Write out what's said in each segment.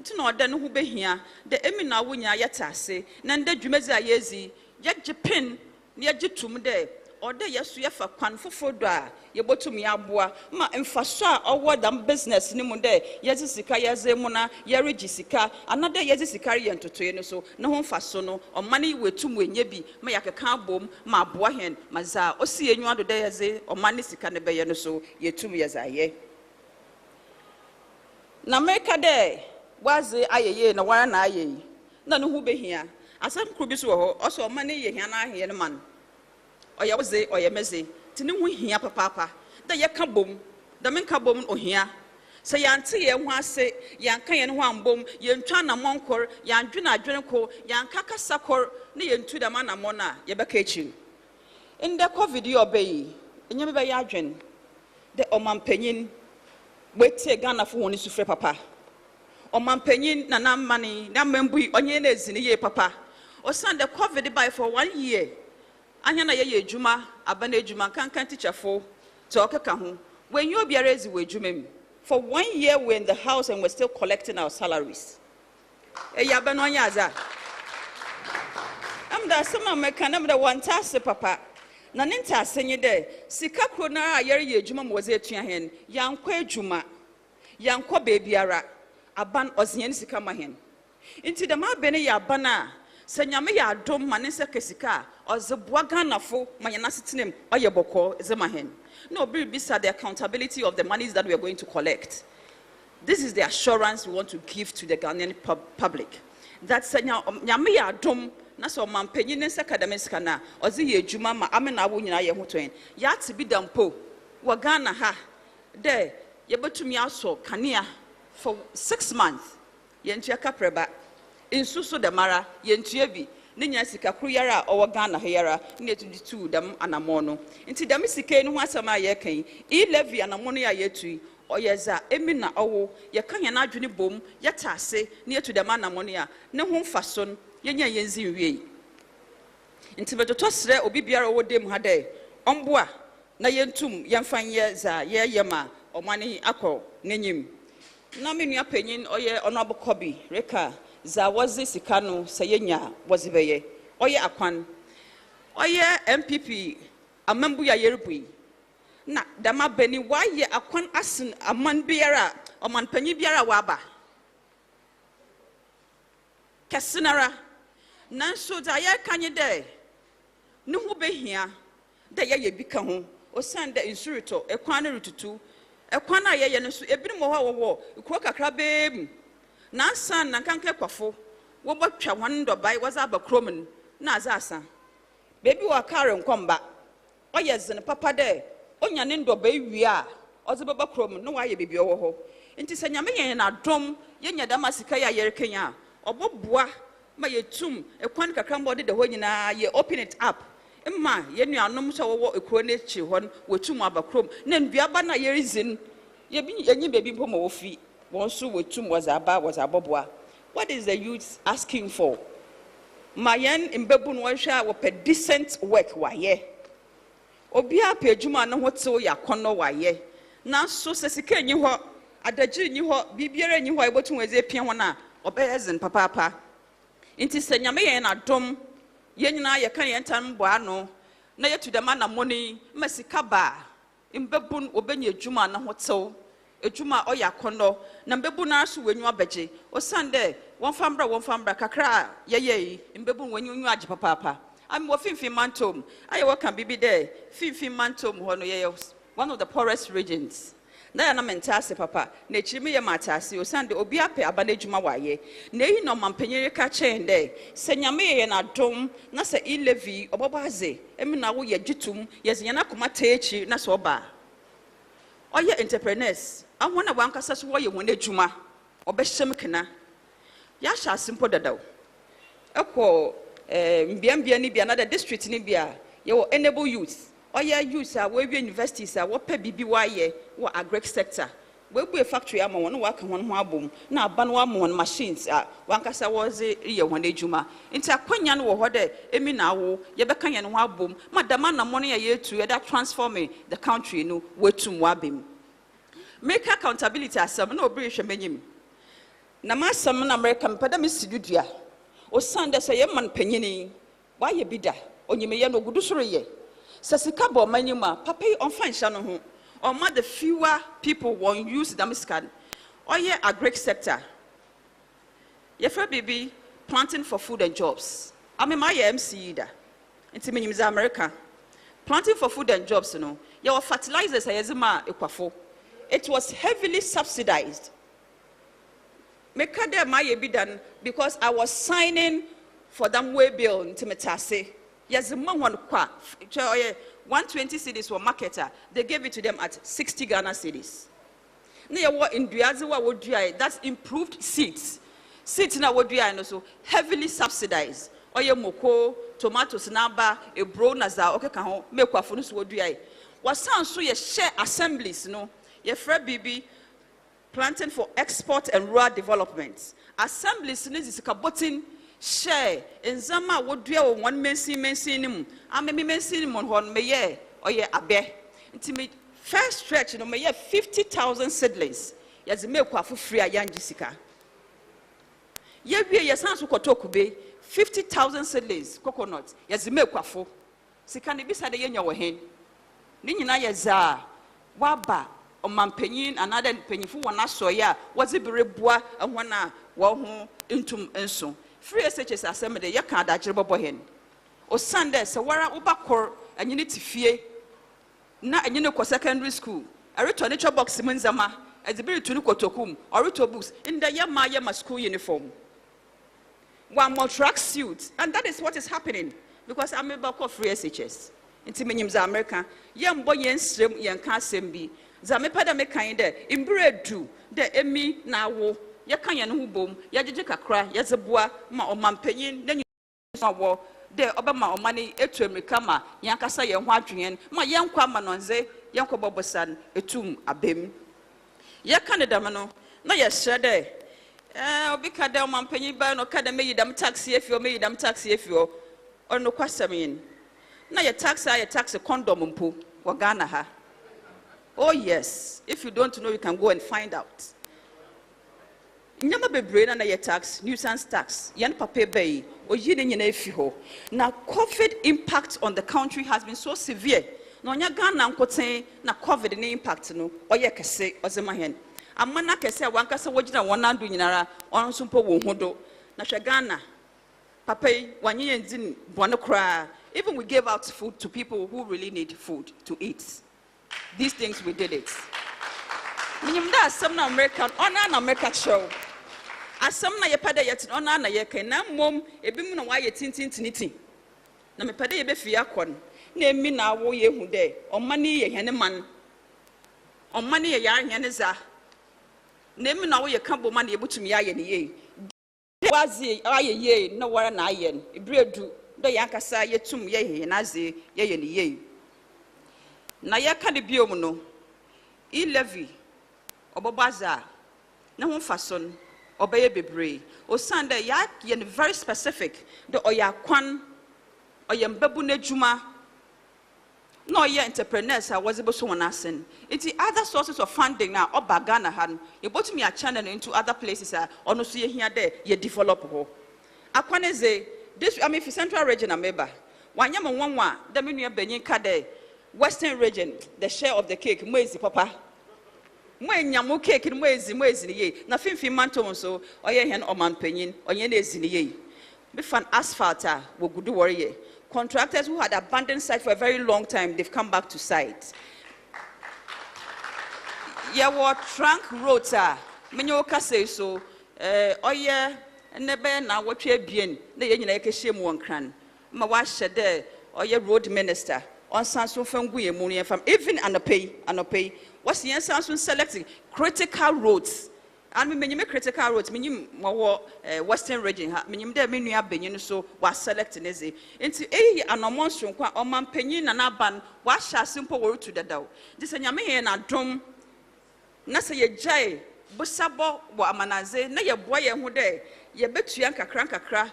nti no ɔda no ho behia de emi na wonya yɛtase na nda dwumezi a yezi yɛgye na yɛgye tum de ɔda yɛso yɛfa kwan foforo do a yɛbotum yɛaboa ma mfaso a ɔwɔ dam business ni mu de yɛzi sika yɛze mu na yɛregi sika anada yɛzi sika yɛ ntotoe no so na ho mfaso no ɔmane wetum wenye bi ma yɛkeka abom ma aboa hen ma za osi enyu ado de yɛze ɔmane sika ne bɛyɛ no so yɛtum yɛzaye na meka de waze ayeye na wara na ayeyi na no hu behia asam kru bi so ho oso ɔmane yɛ hia na ahye no man oya woze oya meze tini hu hia papa da ye ka bom da men ka bom ohia se yante ye hu ase yanka ye ho ambom ye ntwa na monkor yandwena adwene ko yanka kasa kor ne ye ntu da mana mo na ye beka echi inde covid ye obeyi enye me be ya adwen de omampanyin wetie Ghana fo woni sufre papa omampanyin na na mane na membui onye na ezini ye papa osan de covid by for 1 year anya na ye ejuma abana ejuma kankan teacher fo to okeka ho when you obiara ezi we ejuma for 1 year we're in the house and we're still collecting our salaries ya bano anya aza am da sama meka na mda wantase papa na nenta asenye de sika kro na yere ye ejuma mo ze etua hen yankwa ejuma yankwa beebiara aban ozenye sika ma hen inti da ma bene ya bana senyame ya adom mane se kesika ozeboa Ghanafo manyana sitinem oyeboko ezemahen no be bisa the accountability of the monies that we are going to collect. This is the assurance we want to give to the Ghanaian public that senyame ya adom na so mampanyin nse kadamesika na ozi ye ejuma ma amena wo nyina ye hotoen ya tibi dampo wo Ghana ha de yebetumi aso kanea for 6 months yentua kapreba insuso de mara yentua bi ninya sika kru yara owo Ghana yara ne 22 dam anamono nti dam sika no ho asama ye kan E-Levy anamono ya yetui oyeza emina owo ye kan ya na adwene bom yetase ne yetu dam anamono ya ne ho mfaso yenya yenzi wie nti betoto sre obi biara owo dem ha de omboa na yentum yemfanye za ye yema omane akọ nenyim na menua panyin oye onobokobi reka za wazi sikano sayenya wazibeye oye akwan oye MPP amambu ya yerbui na dama beni waye akwan asin aman biara oman panyin biara waba kesinara nanso da ye kanye de ne hu behia de ye bika ho osande insurito ekwan ne rututu ekwan na ye no so ebinim ho wo ikro kakra beem na san na kanke kwafo wo botwa wan dobai waza abakrom na azasa bebi wa kare nkomba oyezene papa de onya ne ndobai wi a oze babakrom no wa ye bebi owo ho nti sanyame yen na dom yenya damasika ya yerekenya oboboa ma yetum ekwan kakra mbode de ho nyina ye open it up emma yenu anom so wo ekro ne chi hon wotum abakrom na nduaba na yerizin yenyi bebi mpo ma wo fi wonsu wotum was aboboa. What is the youth asking for? Mayen imbebu no hwa wo pe decent work waye obia pe adwuma no hotew yakono waye na so sesika nyi ho adagiri nyi ho bibiara nyi ho ebotum weze pia ho na obeyezen papa inti senyame yen adom yenyina ye kan yentan bo ano na yetu dema na moni masika ba imbebu obenya adwuma na hotew ejuma oyakono na mbebu na aso wenyu abeje osande wonfambra kakra yeye mbebu wenyu agye papa am wo finfin mantom aye waka bibi there finfin mantom ho no yeye one of the poorest regions na na mentase papa na chirimi ye matase osande obi ape abana ejuma waye na eyi no mampanyere ka chen de senyame ye na dom na se E-Levy obobaze emina wo ye gitum ye zenyana koma techi na so ba oye entrepreneurs ahona wankasa so wo ye won ejuma obehjem kena ya sha simple dadaw ekwo mbiambia ni bia na the district ni bia ye wo enable youth oye youth a we universities a wo pa bibi waye wo agric sector we bu factory ama won wa ka won ho abom na aba no ama won machines a wankasa wo ze ye won ejuma nti akwanya no wo ho de emi na wo ye be kan ye no ho abom madama na mo no ye yetu ye da transforming the country no wetum wa bem make accountability asem na obiri hwe manyim na masam na America mpada me sidudua o sande se ye man panyini wa ye bida onyimeye no gudu soro ye se sika bo manima papa yi on fan hya no ho or ma the fewer people won't use the miscan or ye agric sector ye fa bibi planting for food and jobs my MC da nti menyim za America planting for food and jobs no your fertilizers ayezima ekwafo it was heavily subsidized mekade my bidan because I was signing for them way bill nti metase yezima one kwa 120 cedis were marketer they gave it to them at 60 Ghana cedis na ye wo induaze wa wodua that's improved seeds na wodua no so heavily subsidized oye moko tomatoes naba ebro na za okeka ho mekwafo no so wodua wasan so ye share assemblies no ye fra bibi planting for export and rural development assemblies ni zisikabotin share enzama wodua wo one mensi nim amemi mensi nim hon meye oye abe ntimi first stretch no meye 50,000 seedlings yazi mekwafo free ayanji sika ye wie yesan so kotokube 50,000 seedlings coconut yazi mekwafo sika ne bisa de yenya wo hen ni nyina yeza waba omampanyin another panyifo wona soya wazi berebua ehona wo ho ntum enso free SHS assembly ye kan adagere bobo hen o sande se wara ubakor anyine tifie na anyine ko secondary school areto ne cho box munzama ezibiri tunu kotokum orito books in the yema school uniform one more track suit and that is what is happening because I'm about free SHS nti menyim za America yembo yensrem yenka asem za mepada mekan de imbredu de emi na wo ye kan ye no hubom ye jeje kakra ye zeboa ma omampanyin na nwo de obema omani etu America ma yankasa ye ho adwen ma yenkwa ma nonze yenkwa bobosan etum abem ye Canada me no na ye hye obi ka de omampanyin ba no ka de meyidam taxi efio ono kwasamin na ye taxi condom mpo wa Ghana ha. Oh yes, if you don't know you can go and find out. Nyama bebre na ye tax, nuisance tax, yan papa bay, o yini nyina efi ho. Now COVID impact on the country has been so severe. No nya Ghana nkoten na COVID ne impact no oye kese ozema hen. Amana kese wankasa wogina wonandu nyinara onso mpo wo hodo. Na hwe Ghana papa yi wanye yendin bone kra. Even we gave out food to people who really need food to eat. These things we did it. Minimda some na American on American show. As some na yepada yet on na yeke na mom ebi mu na wa ye tintintiniti. Na me pade ye be fia kon. Na emi na wo ye hu de. Omani ye hene man. Omani ye ya hene za. Na emi na wo ye kan bo man ye butumi aye ne ye. Wazi aye ye na wara na aye. Ibredu do yankasa yetum ye na ze ye ne ye. Na yaka de biom no E-Levy obobaza na ho fason obeye bebre o sande ya ye very specific de oya kwan oyembabu na djuma no ye entrepreneurs a wazibo so wona asen iti other sources of funding na obaga na han ye botumi a channel into other places a ono so ye hia de ye develop ho akwaneze this fi central region ameba wanya mo nwanwa de menua banyin ka de Western region, the share of the cake, mwezi papa. Mwenyamu cake, mwezi ni ye. Na fin manto so, oye hen omampenyin, oye nezi ni ye. Befan asphalta, wo gudu warrior. Contractors who had abandoned site for a very long time, they've come back to site. Yeah, what trunk roads are. Menyoka say so, oye, nebe na what ye bien, the yen ekeshe mwankran. Ma washe de, oye road minister. On Sanson Fanguye Monia from even and pay. What's the answer selecting critical roads? And we mean critical roads, meaning more Western region, meaning there many are being so was selecting is it. Into a and a monster or man penny and a ban, what shall simple word to the dough. This and Yami and a drum Nasa ye jay, Busabo, what a manaze, nay a boy and who day, ye bet to yanka crank a cra,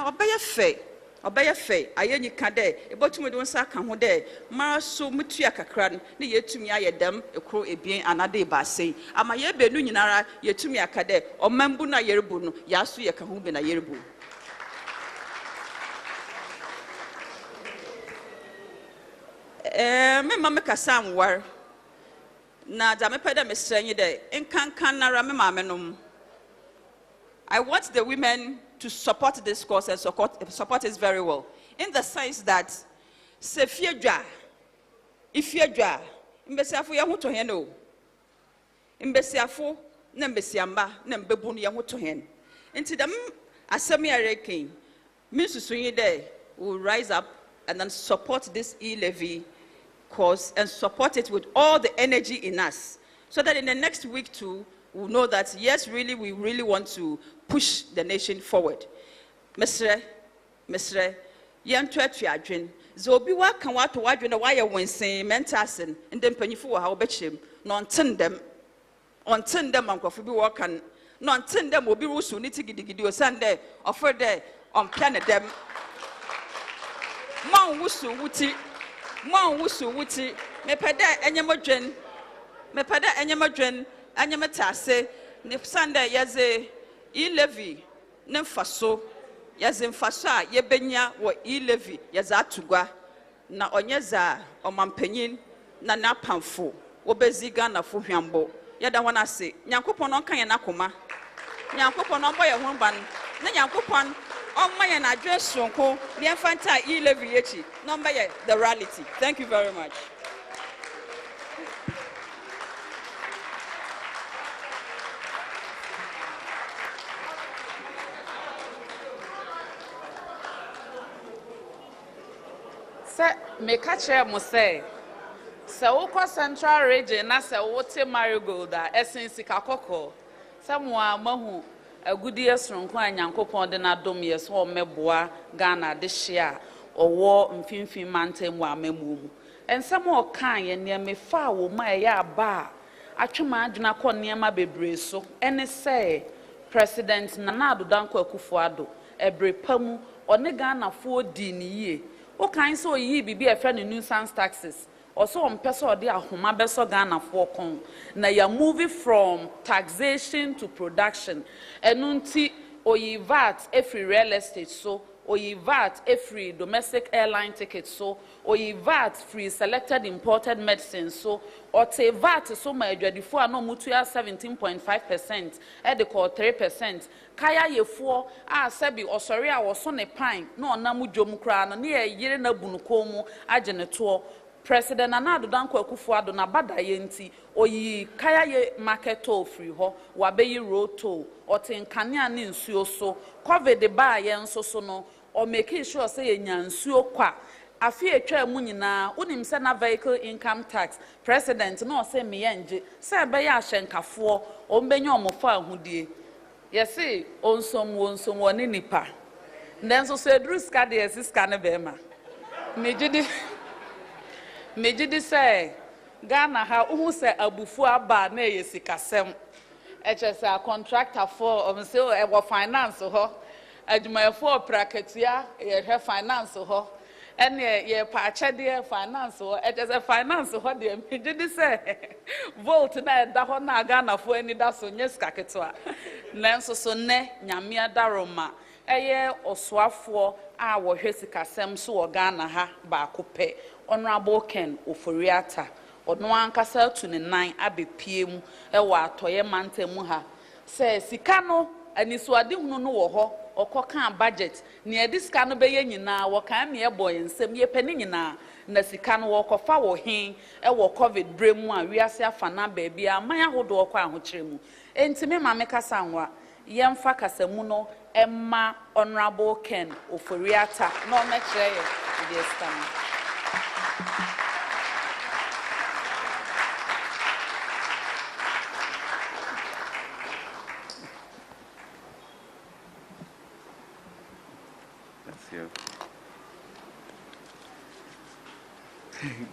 or by a fay. obeye fe ayenyi ka de ebotumu de nsa ka ho de mara so mutua kakra ne yetumi ayedam ekro ebien anade baasei ama ye benu nyinara yetumi aka de omambu na yerebu no yaso ye ka ho be na yerebu me mama kasa anwar na da me peda me sranyi de enkankan nara me mamenom. I want the women to support this cause and support it very well. In the sense that, se fiedwa, ifiedwa, imbesiafo ya huto heno. Imbesiafo, na mbesiamba, na mbebunu ya huto hen. Inti dem asemi areke, minsusunyi de will rise up and then support this E-Levy cause and support it with all the energy in us. So that in the next week too, we'll know that yes, really, we really want to push the nation forward. Mr. Yantua Adwin, Zobiwa can what to Wadwin a wire when saying mentasin, and then penny for how betchim, non tend them, on tend them on coffee work and non tend them will be rusu nitty or Sunday or further on planet them. Mon wusu wuti, me pada anyamodren, anyamatase, ne Sunday yaze. E-Levy ne faso yaze mfaso a yebenya wo E-Levy yaza atugwa na onyeza omampanyin na napamfo wobeziga na fo hwambo yada wana ase nyankopon no kan ye nakoma nyankopon no boye ho ban na nyankopon omma ye na adwe sonko ne mfanta E-Levy yechi no mbaye the reality. Thank you very much. Me catch mo say wokɔ Central Region na se wote Marigold a ɛsen sika kɔkɔ sɛ mo a mahu agudie sonko anyankopɔn de na dom yɛ so ɔmɛboa Ghana de hye a ɔwɔ mfimfin mantam mu amamu mu ensɛm ɔka yɛ ne me fa wo ma ɛyɛ aba a atwema adwena kɔ nneɛma bebree so ɛne sɛ President Nana Addo Dankwa Akufo-Addo ebrepamu ɔne Ghana fo di ne yie. O kan so yi bibi e friend nuisance taxes also on person odi ahoma beso Ghana for kon na ya moving from taxation to production enunti oyi VAT every real estate so oyi VAT every domestic airline ticket so oyi VAT free selected imported medicine so ote VAT so ma adwadifo a no mutua 17.5% e de call 3%. Kaya yefo a sebi osori a woso ne pan na onam dwom kra no ne yire na bunuko mu agye ne to President Nana Addo Dankwa Akufo-Addo na bada ye nti oyi kaya ye market toll free ho wabeyi road toll otenkania ne nsuo so covid ba ye nso so no o make sure say ye nya nsuo kwa afi etwa mu nyina unim se na vehicle income tax president no say me yenje se be ya ahyenkafo o mbenya omofa ahudie. Yes, onsom woni nipa. Nenso so edru ska de esiska ne bema. Mejidi say Ghana ha uhu se abufu aba na yesikasem. Eche se a contractor for say e finance ho. Adwuma for praketia ye finance ho. Ene ye pa chede finance ho. Eche se finance ho de mejidi say vote na da ho na Ghana fo ani da so nyeska ketwa. Nanso so ne nyamia daroma eye osoafo a wo hwesikasem so wo Ghana ha ba kope Honorable Ken Oforiata ono ankasa tu ne nan abepiem e wo atoye mantemu ha se sika no anisuade hunu no wo ho okoka budget ne edisika no beye nyina wo kan me eboy nsem ye pani nyina na sika no wo kofa wo hen e wo covid bremu a wiase afana ba bia man ahodo okwa ahokyeremu entime ma me kasa nwa yemfa kasamu no emma Honorable Ken Oforiata no me kire ye de stam.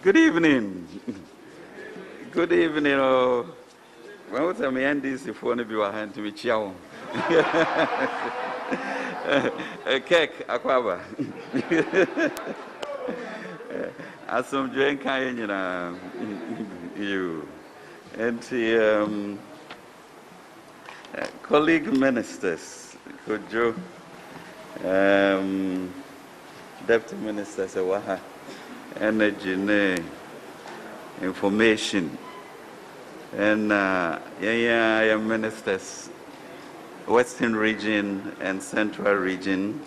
Good evening. Good evening. When was I end this if one of you are hand to me? Cake, Aquaba. As some drink, you. And the colleague ministers, could you, Deputy Minister Sawaha, Energy, Information, and ministers, Western Region and Central Region,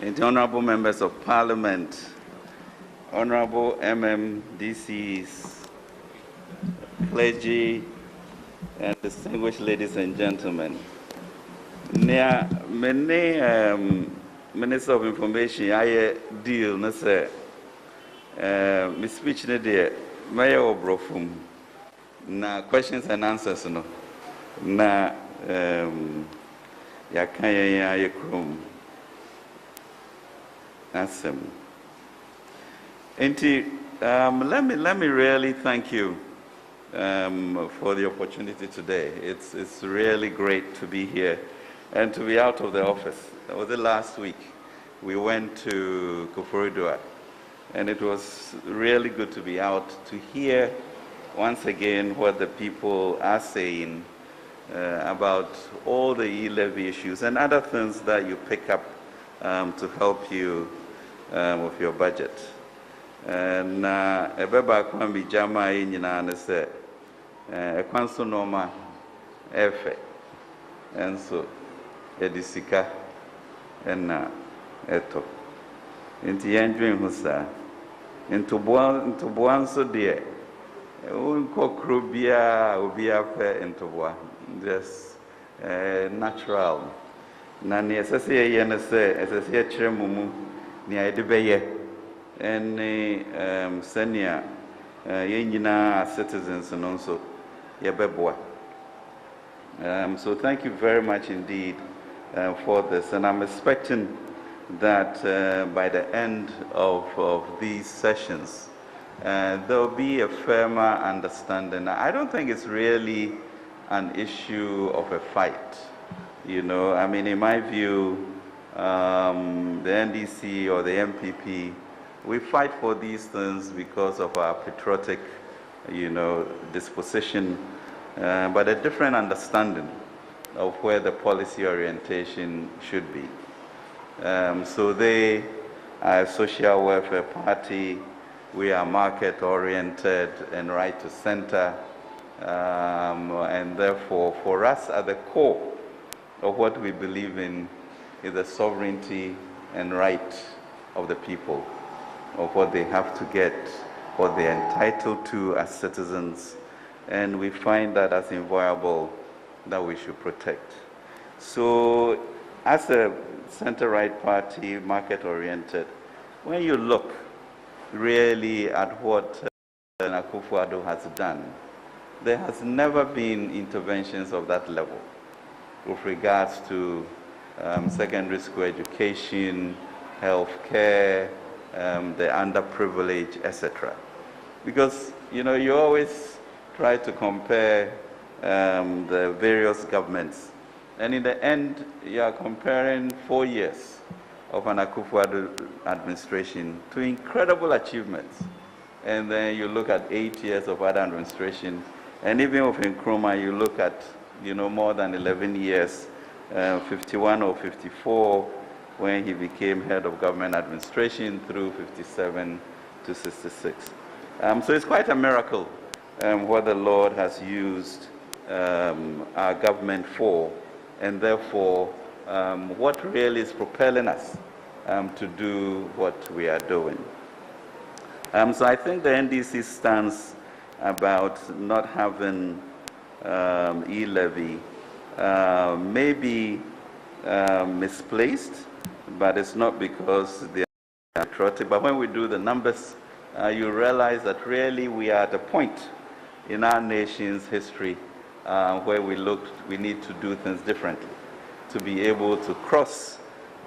and the honorable members of Parliament, honorable MMDCs, clergy, and distinguished ladies and gentlemen. Many Minister of Information, I deal, no sir. My speech today, Mayor Obrofum, na questions and answers, no. Na yakanya yakrum asem. Let me really thank you for the opportunity today. It's really great to be here and to be out of the office. That was the last week. We went to akufo-addo, and it was really good to be out to hear once again what the people are saying about all the E-Levy issues and other things that you pick up to help you with your budget. And ebeba kwambi jama nyina ne se ekwanso norma efe enso edisika enna eto nti yendwen ho sa ntoboa nso de unkokro bia obi afa ntoboa just natural na ne esese ye ne se esese ye kire mumu ne ayde beye ene senia ye nyina citizens and also ye beboa. So thank you very much indeed for this, and I'm expecting that by the end of these sessions there will be a firmer understanding. I don't think it's really an issue of a fight, you know. I mean, in my view, the NDC or the MPP, we fight for these things because of our patriotic, you know, disposition, but a different understanding of where the policy orientation should be. So they are a social welfare party, we are market-oriented and right to center, and therefore for us at the core of what we believe in is the sovereignty and right of the people, of what they have to get, what they're entitled to as citizens, and we find that as inviolable that we should protect. So as a center-right party, market-oriented, when you look really at what akufo-addo has done, there has never been interventions of that level with regards to secondary school education, health care, the underprivileged, etc. Because, you know, you always try to compare the various governments, and in the end, you are comparing 4 years of an akufo-addo administration to incredible achievements. And then you look at 8 years of other administration, and even with Nkrumah, you look at, you know, more than 11 years, 51 or 54, when he became head of government administration, through 57 to 66. So it's quite a miracle what the Lord has used our government for, and therefore what really is propelling us to do what we are doing. So I think the NDC stance about not having E-Levy may be misplaced, but it's not because they are patriotic. But when we do the numbers, you realize that really we are at a point in our nation's history where we need to do things differently, to be able to cross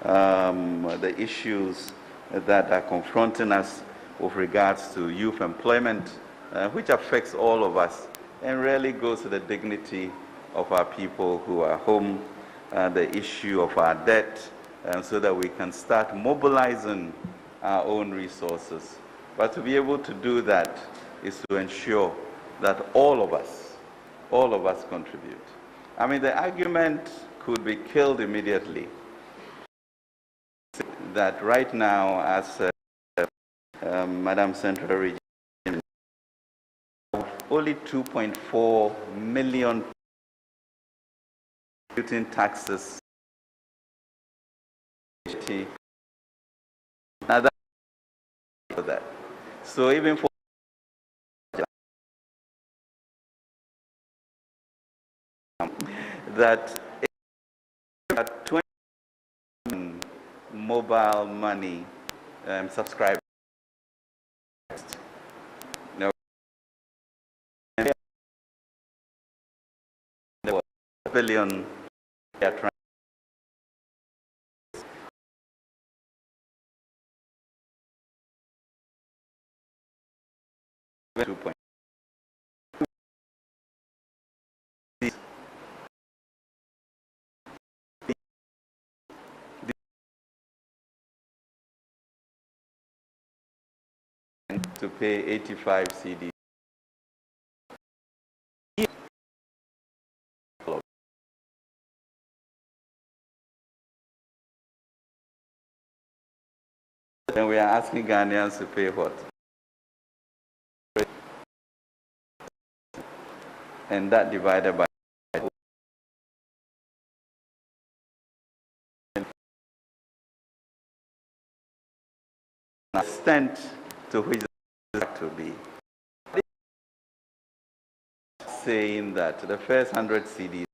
the issues that are confronting us with regards to youth employment, which affects all of us and really goes to the dignity of our people who are home, the issue of our debt, so that we can start mobilizing our own resources. But to be able to do that is to ensure that all of us contribute. I mean, the argument could be killed immediately that right now, as Madam Central Region, only 2.4 million contributing taxes. Now that, so even for that, 20 mobile money subscribers. Now, there was a billion. They are trying. To pay 85 CD. Then we are asking Ghanaians to pay what? And that divided by the extent to which that will be. Saying that the first 100 CDs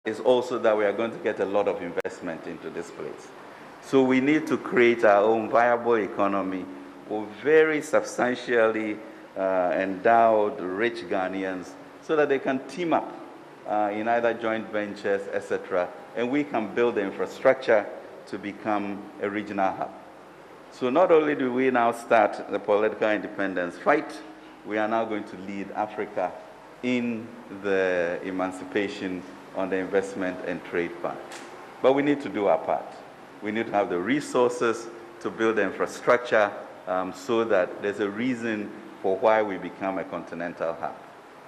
is also that we are going to get a lot of investment into this place. So we need to create our own viable economy with very substantially endowed, rich Ghanaians so that they can team up in either joint ventures, etc., and we can build the infrastructure to become a regional hub. So not only do we now start the political independence fight, we are now going to lead Africa in the emancipation on the investment and trade part. But we need to do our part. We need to have the resources to build the infrastructure so that there's a reason for why we become a continental hub.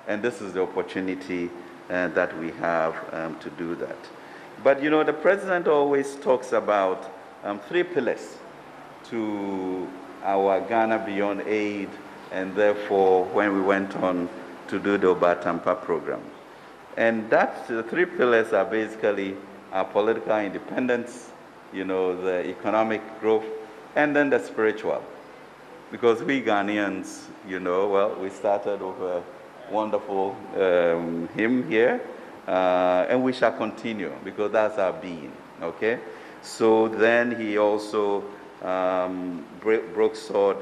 And this is the opportunity that we have to do that. But you know, the president always talks about 3 pillars to our Ghana Beyond Aid, and therefore when we went on to do the Obatampa program. And that, the 3 pillars are basically our political independence, you know, the economic growth, and then the spiritual. Because we Ghanaians, you know, well, we started with a wonderful hymn here, and we shall continue because that's our being, okay? So then he also broke sword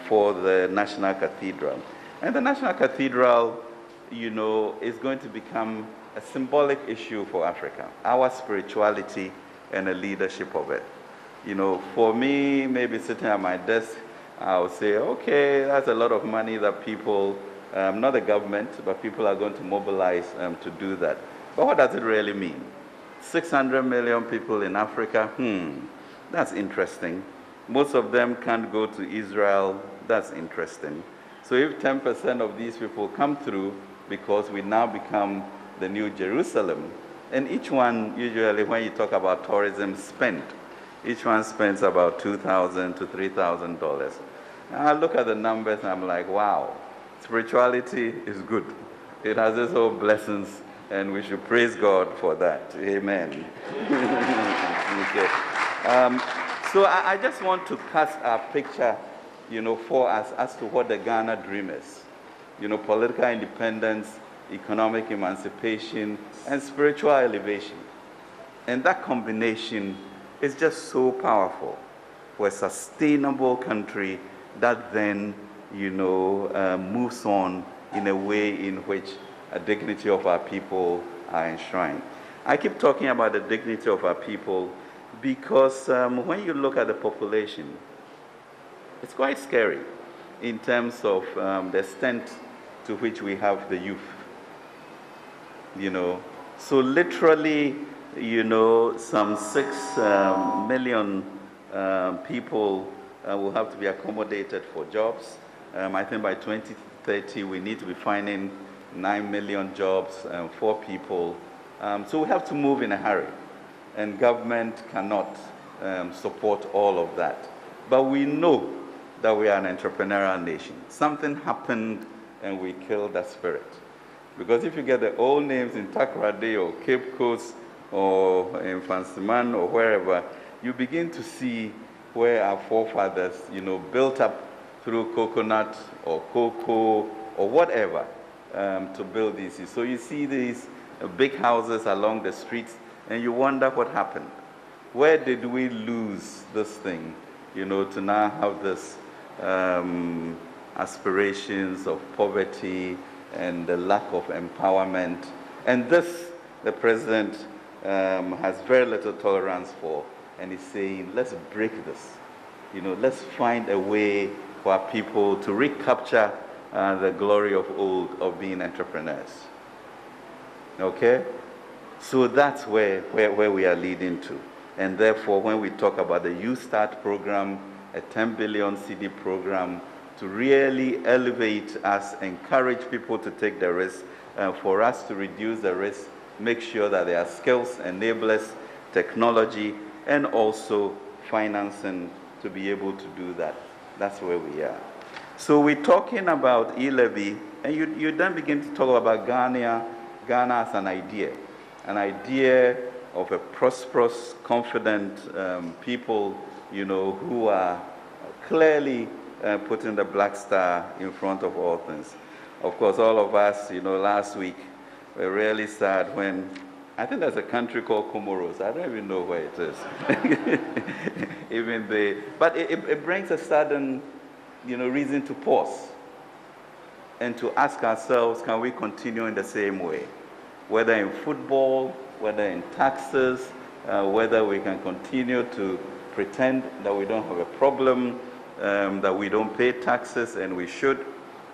for the National Cathedral. And the National Cathedral, you know, is going to become a symbolic issue for Africa, our spirituality and the leadership of it. You know, for me, maybe sitting at my desk, I'll say, okay, that's a lot of money that people, not the government, but people are going to mobilize to do that. But what does it really mean? 600 million people in Africa, that's interesting. Most of them can't go to Israel, that's interesting. So if 10% of these people come through, because we now become the new Jerusalem, and each one, usually when you talk about tourism spend, each one spends about $2,000 to $3,000. I look at the numbers and I'm like, wow, spirituality is good. It has its own blessings, and we should praise God for that. Amen. Okay. So I just want to cast a picture, you know, for us as to what the Ghana dream is. You know, political independence, economic emancipation, and spiritual elevation. And that combination is just so powerful for a sustainable country that then, you know, moves on in a way in which a dignity of our people are enshrined. I keep talking about the dignity of our people because when you look at the population, it's quite scary in terms of the extent to which we have the youth. You know, so literally, you know, some 6 million people will have to be accommodated for jobs. I think by 2030, we need to be finding 9 million jobs for people. So we have to move in a hurry, and government cannot support all of that. But we know that we are an entrepreneurial nation. Something happened and we killed that spirit. Because if you get the old names in Takoradi or Cape Coast or in Fansiman or wherever, you begin to see where our forefathers, you know, built up through coconut or cocoa or whatever to build these. So you see these big houses along the streets and you wonder what happened. Where did we lose this thing, you know, to now have this aspirations of poverty and the lack of empowerment? And this, the president has very little tolerance for, and he's saying, let's break this. You know, let's find a way for our people to recapture the glory of old of being entrepreneurs. Okay? So that's where we are leading to. And therefore, when we talk about the Youth Start program, a 10 billion CD program, to really elevate us, encourage people to take the risk, for us to reduce the risk, make sure that there are skills, enablers, technology, and also financing to be able to do that. That's where we are. So we're talking about E-Levy, and you then begin to talk about Ghana as an idea of a prosperous, confident people, you know, who are clearly putting the black star in front of all things. Of course, all of us, you know, last week were really sad when I think there's a country called Comoros. I don't even know where it is. But it brings a sudden, reason to pause and to ask ourselves, can we continue in the same way? Whether in football, whether in taxes, whether we can continue to pretend that we don't have a problem, that we don't pay taxes and we should,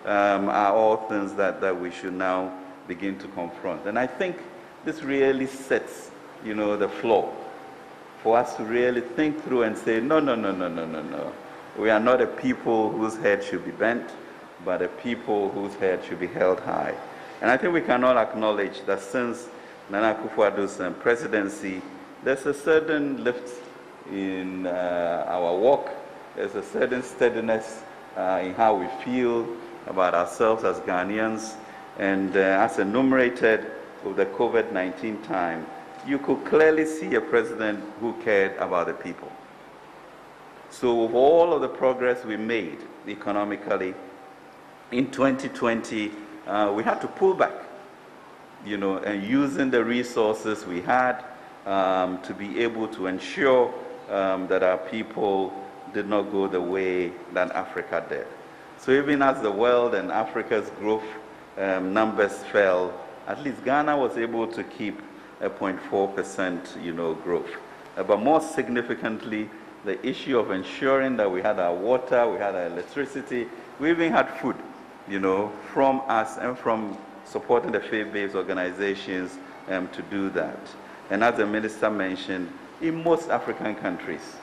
are all things that we should now begin to confront. And I think this really sets, the floor for us to really think through and say, no. We are not a people whose head should be bent, but a people whose head should be held high. And I think we can all acknowledge that since Nana Akufo-Addo's presidency, there's a certain lift in our walk. There's a certain steadiness in how we feel about ourselves as Ghanaians. And as enumerated with the COVID-19 time, you could clearly see a president who cared about the people. So with all of the progress we made economically, in 2020, we had to pull back, and using the resources we had to be able to ensure that our people did not go the way that Africa did. So even as the world and Africa's growth numbers fell, at least Ghana was able to keep a 0.4% growth. But more significantly, the issue of ensuring that we had our water, we had our electricity, we even had food, from us and from supporting the faith-based organizations to do that. And as the minister mentioned, in most African countries,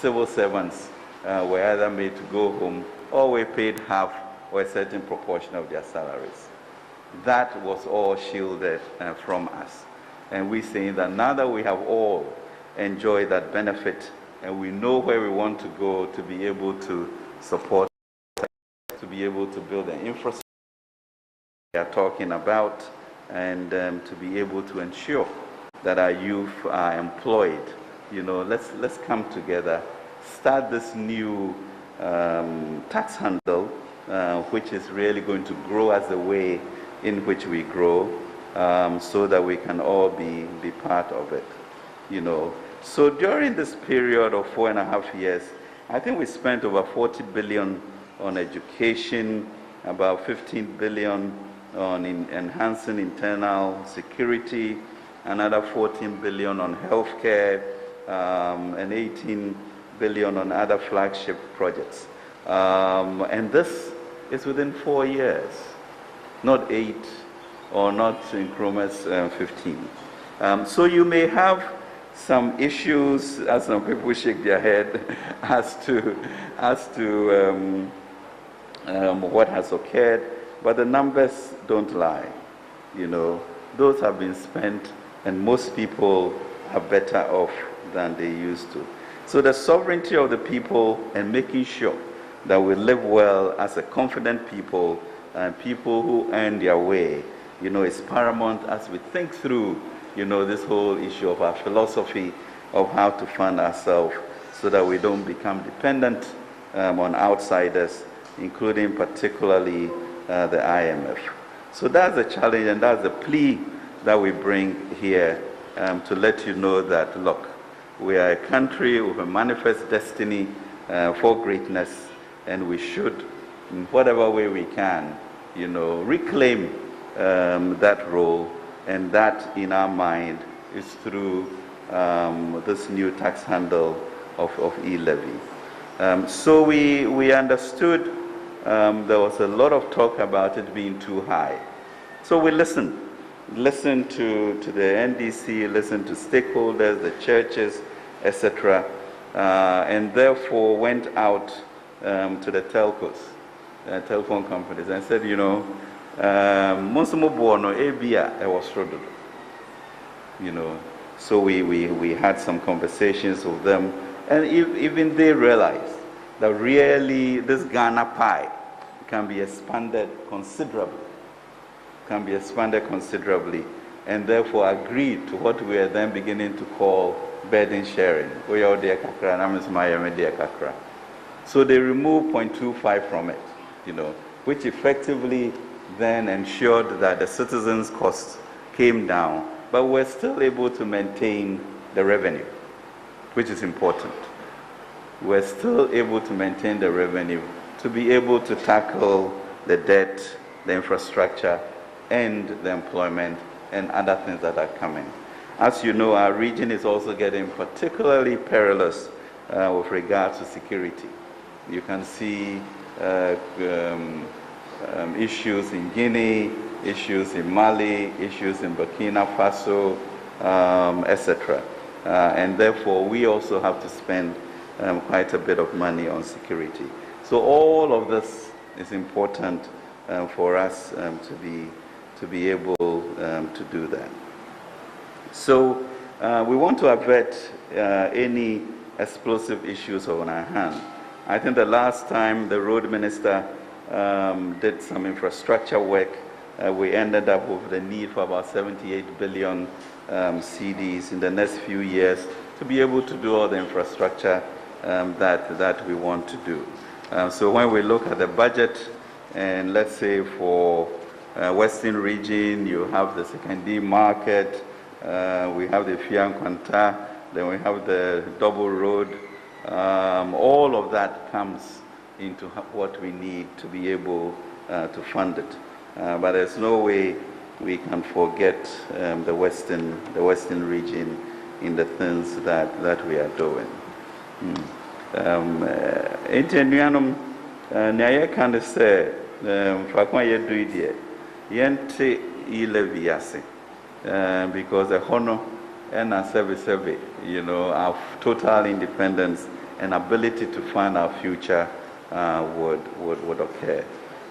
civil servants were either made to go home or were paid half or a certain proportion of their salaries. That was all shielded from us. And we're saying that now that we have all enjoyed that benefit and we know where we want to go to be able to support, to be able to build the infrastructure we are talking about, and to be able to ensure that our youth are employed. Let's come together, start this new tax handle, which is really going to grow as the way in which we grow, so that we can all be part of it. So during this period of 4.5 years, I think we spent over 40 billion on education, about 15 billion on enhancing internal security, another 14 billion on healthcare, and 18 billion on other flagship projects. And this is within 4 years, not 8 or not increments 15. So you may have some issues, as some people shake their head, as to what has occurred, but the numbers don't lie. Those have been spent, and most people are better off than they used to. So the sovereignty of the people and making sure that we live well as a confident people and people who earn their way, is paramount as we think through, this whole issue of our philosophy of how to fund ourselves so that we don't become dependent on outsiders, including particularly the IMF. So that's the challenge, and that's the plea that we bring here to let you know that, look, we are a country with a manifest destiny for greatness, and we should, in whatever way we can, reclaim that role, and that, in our mind, is through this new tax handle of E-Levy. So we understood there was a lot of talk about it being too high. So we listened to the NDC, listened to stakeholders, the churches, etc., and therefore went out to the telcos, telephone companies, and said, so we had some conversations with them, and even they realized that really this Ghana pie can be expanded considerably, and therefore agreed to what we are then beginning to call burden sharing. So they removed 0.25 from it, which effectively then ensured that the citizens' costs came down but we're still able to maintain the revenue, which is important. We're still able to maintain the revenue to be able to tackle the debt, the infrastructure, and the employment and other things that are coming. As you know, our region is also getting particularly perilous with regards to security. You can see issues in Guinea, issues in Mali, issues in Burkina Faso, etc. And therefore, we also have to spend quite a bit of money on security. So all of this is important for us to be able to do that. So we want to avert any explosive issues on our hand. I think the last time the road minister did some infrastructure work, we ended up with the need for about 78 billion cedis in the next few years to be able to do all the infrastructure that we want to do. So when we look at the budget, and let's say for Western region, you have the Kencity market, we have the Fiankwanta, then we have the double road. All of that comes into what we need to be able to fund it. But there's no way we can forget the Western region in the things that we are doing. Nnuanom nea yɛka ne sɛ fakwa yɛdui deɛ yɛnte E-Levy ase because ɛhɔ no ɛna sɛbe our total independence and ability to fund our future would occur.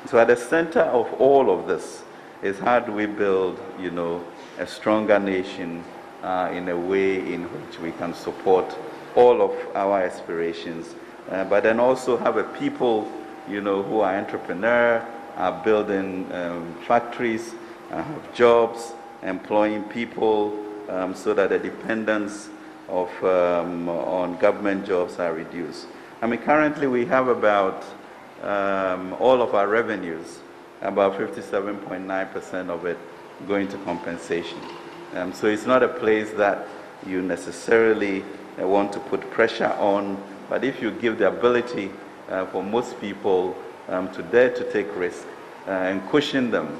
So at the center of all of this is how do we build a stronger nation in a way in which we can support all of our aspirations, but then also have a people, who are entrepreneurs, are building factories, have jobs, employing people, so that the dependence of on government jobs are reduced. I mean, currently we have about all of our revenues, about 57.9% of it going to compensation. So it's not a place that you necessarily want to put pressure on, but if you give the ability for most people to dare to take risk and cushion them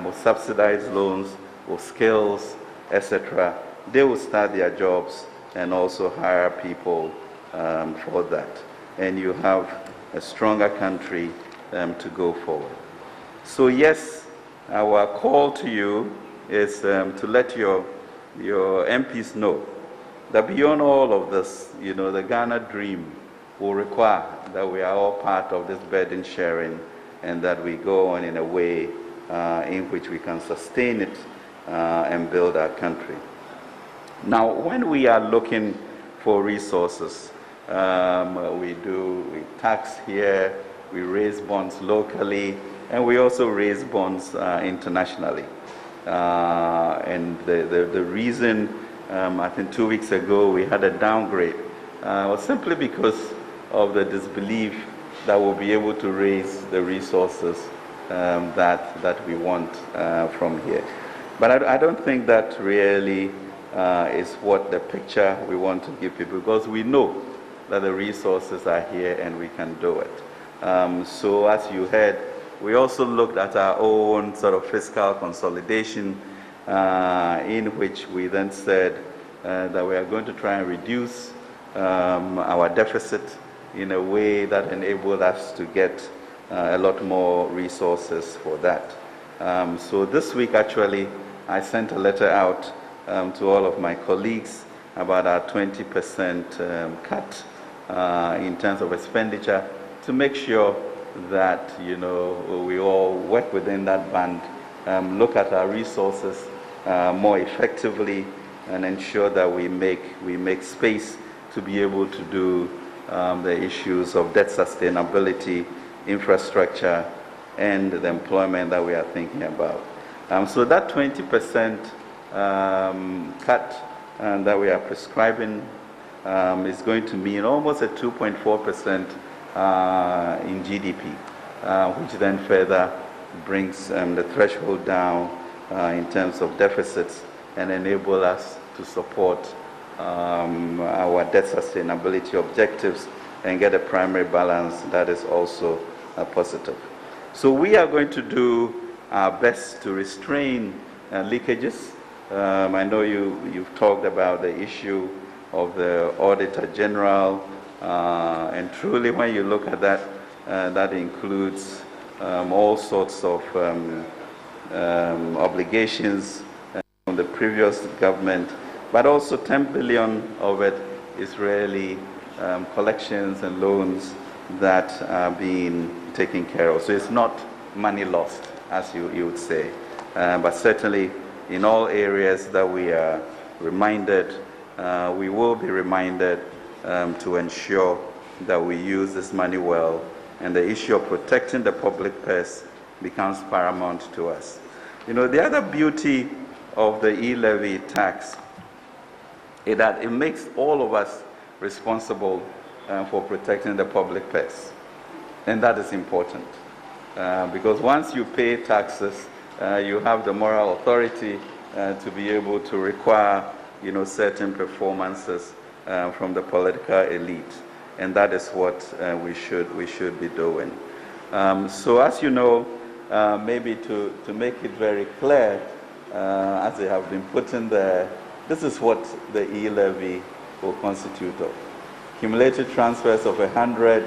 with subsidized loans, with skills, etc., they will start their jobs and also hire people for that. And you have a stronger country to go forward. So yes, our call to you is to let your MPs know that beyond all of this, the Ghana dream will require that we are all part of this burden sharing and that we go on in a way in which we can sustain it and build our country. Now, when we are looking for resources, we tax here, we raise bonds locally, and we also raise bonds internationally. And the reason, I think 2 weeks ago, we had a downgrade was simply because of the disbelief that we'll be able to raise the resources that we want from here. But I don't think that really is what the picture we want to give people, because we know that the resources are here and we can do it. So as you heard, we also looked at our own sort of fiscal consolidation in which we then said that we are going to try and reduce our deficit in a way that enabled us to get a lot more resources for that. So this week, actually, I sent a letter out to all of my colleagues about our 20% cut in terms of expenditure to make sure that we all work within that band, look at our resources more effectively, and ensure that we make space to be able to do the issues of debt sustainability, infrastructure, and the employment that we are thinking about. So that 20% cut that we are prescribing is going to mean almost a 2.4% in GDP, which then further brings the threshold down in terms of deficits and enable us to support our debt sustainability objectives and get a primary balance that is also positive. So we are going to do our best to restrain leakages. I know you've talked about the issue of the Auditor General, and truly when you look at that, that includes all sorts of obligations from the previous government, but also 10 billion of it is really collections and loans that are being taken care of. So it's not money lost, as you would say, but certainly in all areas that we are reminded, we will be reminded to ensure that we use this money well, and the issue of protecting the public purse becomes paramount to us. You know, the other beauty of the E-Levy tax is that it makes all of us responsible for protecting the public purse. And that is important. Because once you pay taxes, you have the moral authority to be able to require, certain performances from the political elite. And that is what we should be doing. So as you know, maybe to make it very clear, as they have been put in there, this is what the E-Levy will constitute of. Cumulative transfers of 100,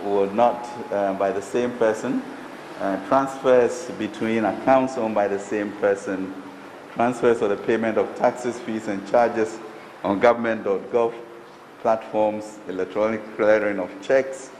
will not by the same person. Transfers between accounts owned by the same person. Transfers for the payment of taxes, fees, and charges on government.gov platforms, electronic clearing of checks,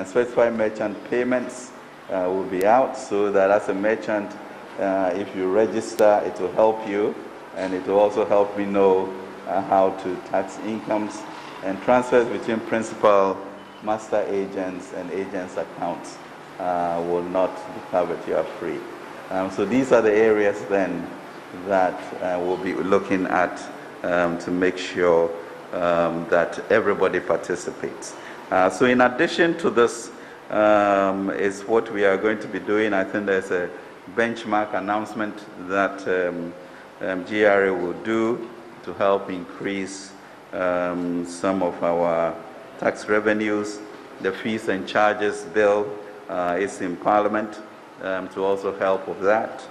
specified merchant payments will be out, so that as a merchant, if you register, it will help you, and it will also help me know how to tax incomes. And transfers between principal, master agents, and agents' accounts will not be covered. You are free. So these are the areas then that we'll be looking at to make sure that everybody participates. So in addition to this is what we are going to be doing. I think there's a benchmark announcement that GRA will do to help increase some of our tax revenues. The fees and charges bill is in Parliament to also help with that.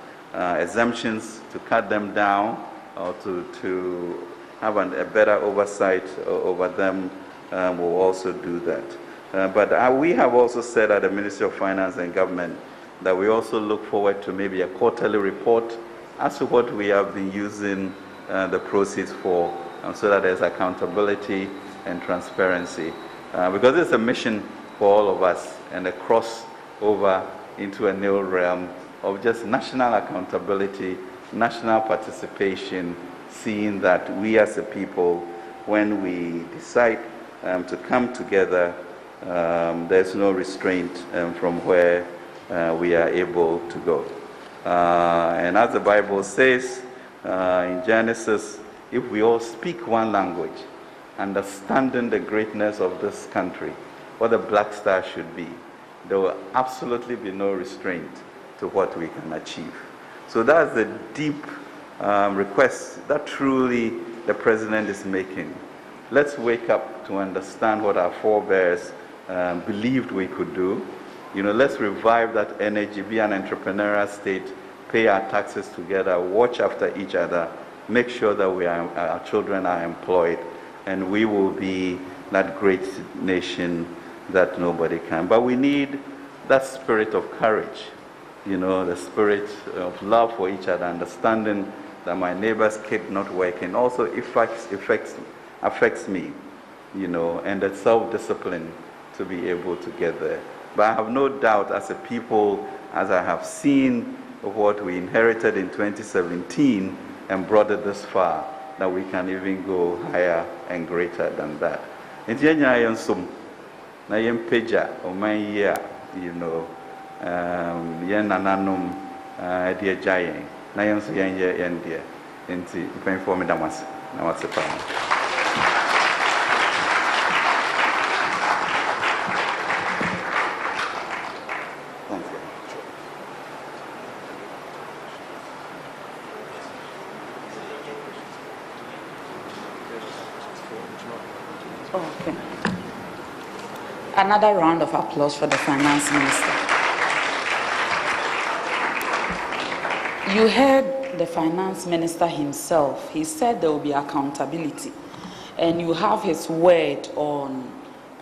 Exemptions to cut them down or to have a better oversight over them will also do that. But we have also said at the Ministry of Finance and Government that we also look forward to maybe a quarterly report as to what we have been using the proceeds for, so that there's accountability and transparency. Because it's a mission for all of us, and a crossover into a new realm of just national accountability, national participation, seeing that we as a people, when we decide to come together, there's no restraint from where we are able to go. And as the Bible says in Genesis, if we all speak one language, understanding the greatness of this country, what the Black Star should be, there will absolutely be no restraint to what we can achieve. So that's the deep request that truly the President is making. Let's wake up to understand what our forebears believed we could do. Let's revive that energy, be an entrepreneurial state, pay our taxes together, watch after each other, make sure that our children are employed, and we will be that great nation that nobody can. But we need that spirit of courage, the spirit of love for each other, understanding that my neighbor's kid not working also affects me, and the self-discipline to be able to get there. But I have no doubt, as a people, as I have seen what we inherited in 2017 and brought it this far, that we can even go higher and greater than that. Nti yenya yensum na yempeja oman yi a yen nananom de agyayen na yenso yenye yende nti mpemfo me damas na watsepa. Okay. Another round of applause for the Finance Minister. You heard the Finance Minister himself. He said there will be accountability, and you have his word on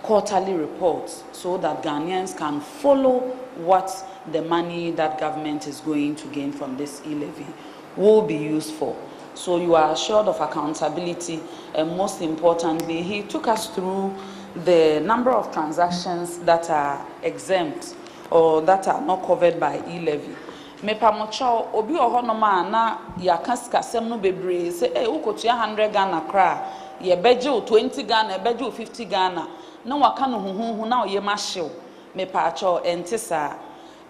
quarterly reports so that Ghanaians can follow what the money that government is going to gain from this e-levy will be used for. So you are assured of accountability, and most importantly, he took us through the number of transactions that are exempt or that are not covered by e-levy. Mepamocho obi ohonoma na yakaskasem no bebre say ukotua 100 Ghana kra ye beje 20 Ghana beje 50 Ghana na waka no huhuhu na oye mahyew mepacho entisa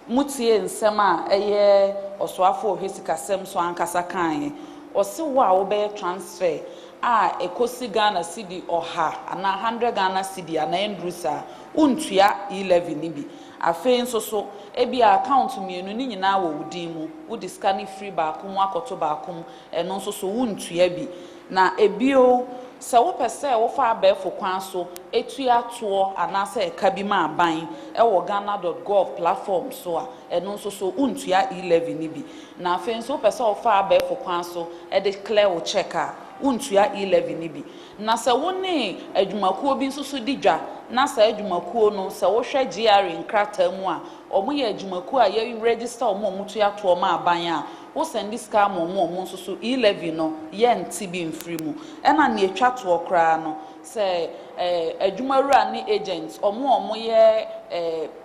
mutie nsem a eye osoafo ohwesikasem so ankasa kan ose wa wo be transfer a ekosi Ghana cedi oha ana 100 Ghana cedi ana endrusa untua e-levy ni bi afen nso ebi account mienu ni nyina wo wudin mu wudi scan free ba akomo akoto ba akomo eno nso so wuntua bi na ebio se wo pese wo fa abefo kwan so etua to anase eka bi ma aban e wo ghana.gov platform so a eno nso so untua e-levy ni bi na afen so pese wo fa abefo kwan so e declare wo checker untua e-levy ni bi na se wo ne adwumakuo bi nso so didwa na se adwumakuo no se wo hwe GR nkrata mu a omo ye adwumakuo a ye register omo mutua to ma aban a wo send this car mo nso so e-levy no ye nti bi mfiri mu ena na etwa to okra no se adwumawura ni agents omo ye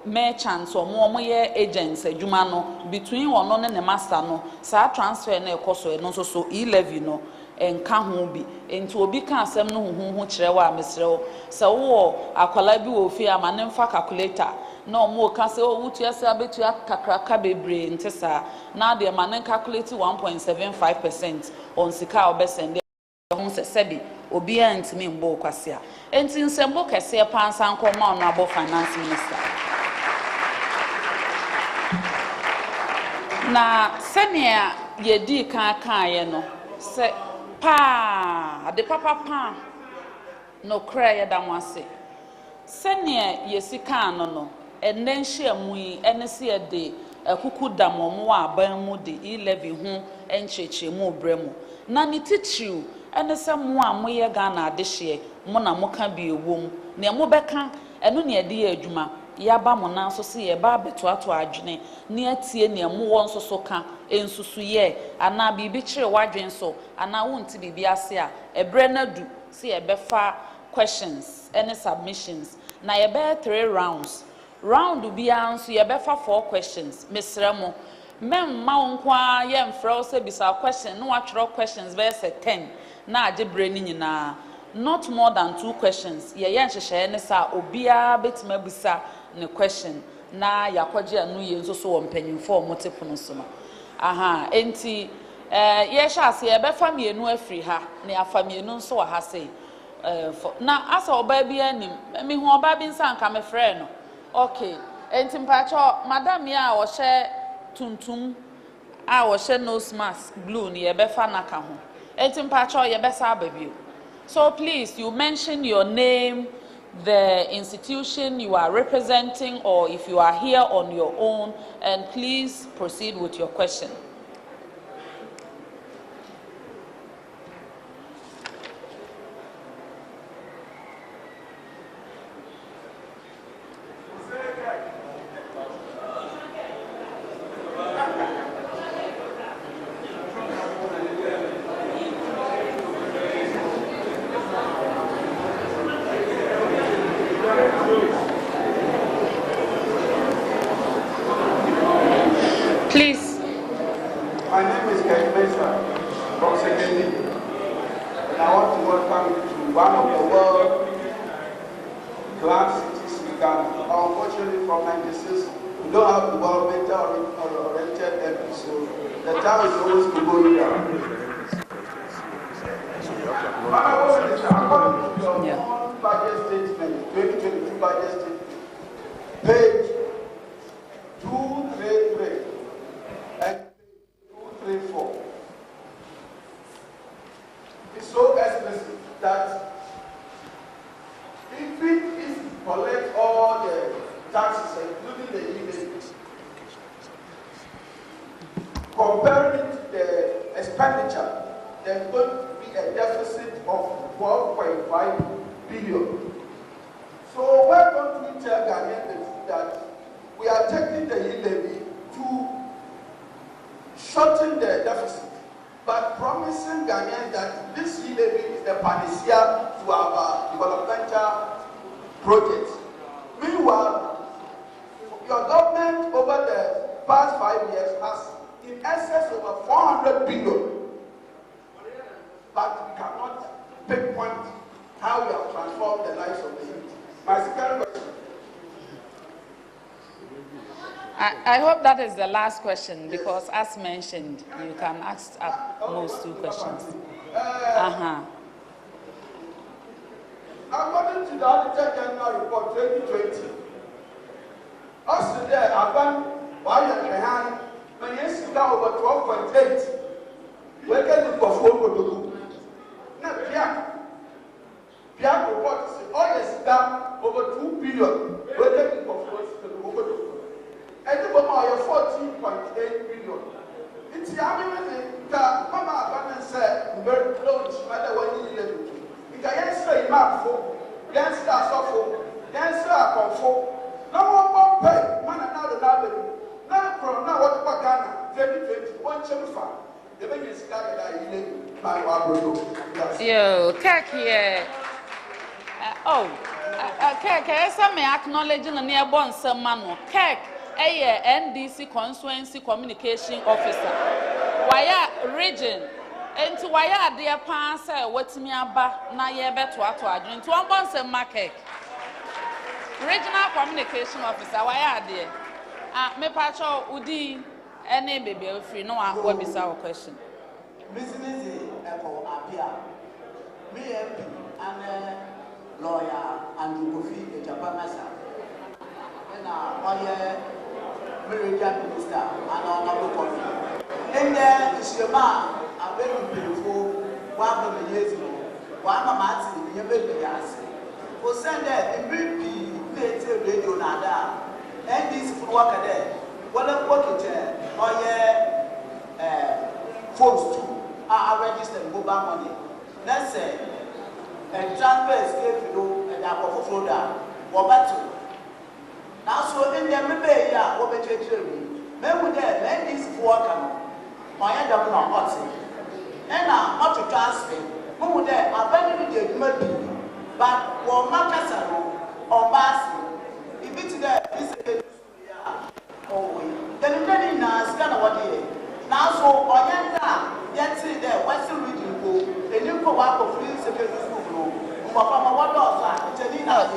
merchants omo ye agents adwuma no between ono ne master no sa transfer na ekoso eno nso so e-levy no enka ho bi enti obi ka asem no huhu kire wa mesrewo se wo akwala bi wo fi amane mfa calculator na omo ka se o wutua se abetua kakraka bebre ntesa na de amane calculate 1.75% on sika obesende ho se sebi obi antimi mbo kwase a enti nsembo kese pansa nkoma ono abo finance minister na senia yedi kan ye no se pa de papa no kra ya da mwase senia yesika no enenhye amui enese de akuku damomo aban mu de e-levy ho encheche mu bremu na ni tichiu enese mu a moye Ghana adehye mo na moka bi ewom na mo beka eno ne de ya adwuma yaba mo na so se ye ba betoato adwene ne atie ne mo won so so ka ensusu ye ana bibi kire wadwen so ana wonti bibi ase a ebre na du se ye befa questions any submissions na ye be 3 rounds round bi anso ye befa 4 questions mesremo memma wonkwa ye mfra se bisa question no atwero questions be se 10 na agebre ni nyina not more than 2 questions ye nhyehyɛ ne sa obia betima bisa ne question na yakwaje anu ye nso so wo mpanyimfo o motepono so no aha enti ye hye ase ye befa mienu afiri ha na afa mienu nso wa ha sei na asa oba bi anim me hu oba bi nsa nka me frɛ no okay enti mpacho madam ya wo hye tuntum a wo hye nose mask blue ni ye befa naka ho enti mpacho ye besa ababio. So please, you mention your name, the institution you are representing, or if you are here on your own, and please proceed with your question. Please. My name is Kencity from Kencity, and I want to welcome you to one of the world class cities in Ghana. Unfortunately, from 96, we don't have developmental oriented MP, so the town is always going down. According to your own budget statement, 2022 budget statement, page 233 and 234. It's so explicit that comparing it to the expenditure, there's going to be a deficit of 12.5 billion. So why don't we tell Ghanaians that we are taking the E-Levy to shorten the deficit, but promising Ghanaians that this E-Levy is the panacea to our developmental projects. Meanwhile, your government over the past 5 years has in excess over 400 billion, but we cannot pinpoint how we have transformed the lives of the youth. My second question. I hope that is the last question, because as mentioned, you can ask at most 2 questions. According to the Auditor General Report 2020, us today have done while you're behind, when you sit down over 12.8, we're getting for 4. Now, Pierre report is all is down over 2 billion, we're getting for 4. And the Bama 14.8 billion. It's Yamini that Mama Abandon said, very close, matter what you live. If I answer a map for, then start off for, then start for. No one pay, man, another level. Now, from now, what about Ghana 2020, 1 chemical. The baby is started that you live by Wabro. Yo, Kaki. Kek, some may acknowledge in the nearborn some man, Kek. NDC Constituency Communication Officer. Why region? And to why are dear pants? What's me about? Na ye bet to drink to 1 month market. Regional Communication Officer. Why are dear? Me pacho Udi any baby free. No, I will be our question. Business Echo Apia. Me MP and lawyer and Kofi Agyapong. Minister and honorable coffee. And there is your man, a very beautiful 1 years ago. One Mamati, you may be asking. For send a BP, later radio nada, and this worker there. What a working chair, or phones too are registered mobile money. Let's say, and transfer escape you and our Florida, or battle. Now, so in the maybe, what better children? Maybe there, let this worker, my end up on hot seat. And now, not to transfer, maybe there, I better be maybe, but what Macasaro or Bassi, if it's there, is oh, then very nice, kind of what he now, so Oyanda, yet see there, Western region go, and you go up of free secretary school.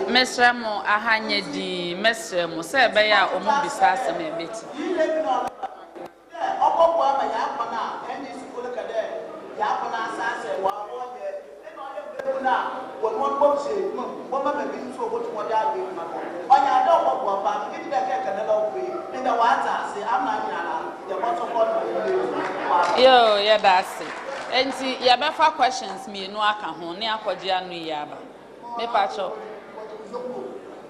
Mr. Mo ahanye di Mr. Mo say be ya omu bisa asem e beti. Yo, yeah, that's it. And see, you better questions me no aka ho ne akwaji anu yaba. Me pacho.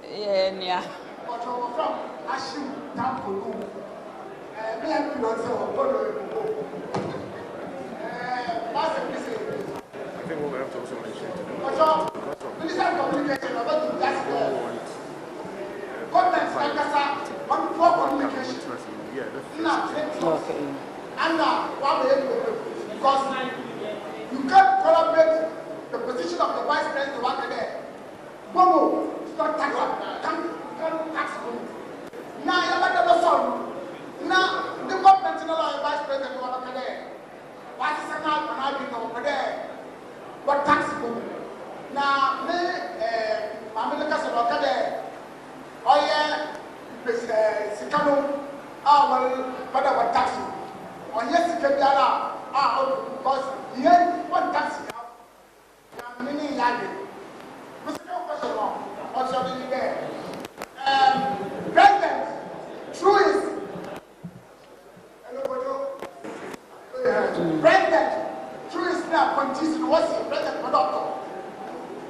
Yeah, nia. From Ashim Tampulu. Me and you I think what we have to also mention Minister of Communication about to gas government on communication. Okay. And because you can't collaborate the position of the vice president to work there. Bomo, it's not tax. Can't tax money. Now you have the son. Now the government is not a vice president to work there. What is now and I be over there? What tax money? Now me, America is work there. Oh yeah, Sikano, whatever tax. On yes, because he had 1 taxi now, many yard. Mr. Question, what's your name there? President, through his President, through his now continues what's the President Product,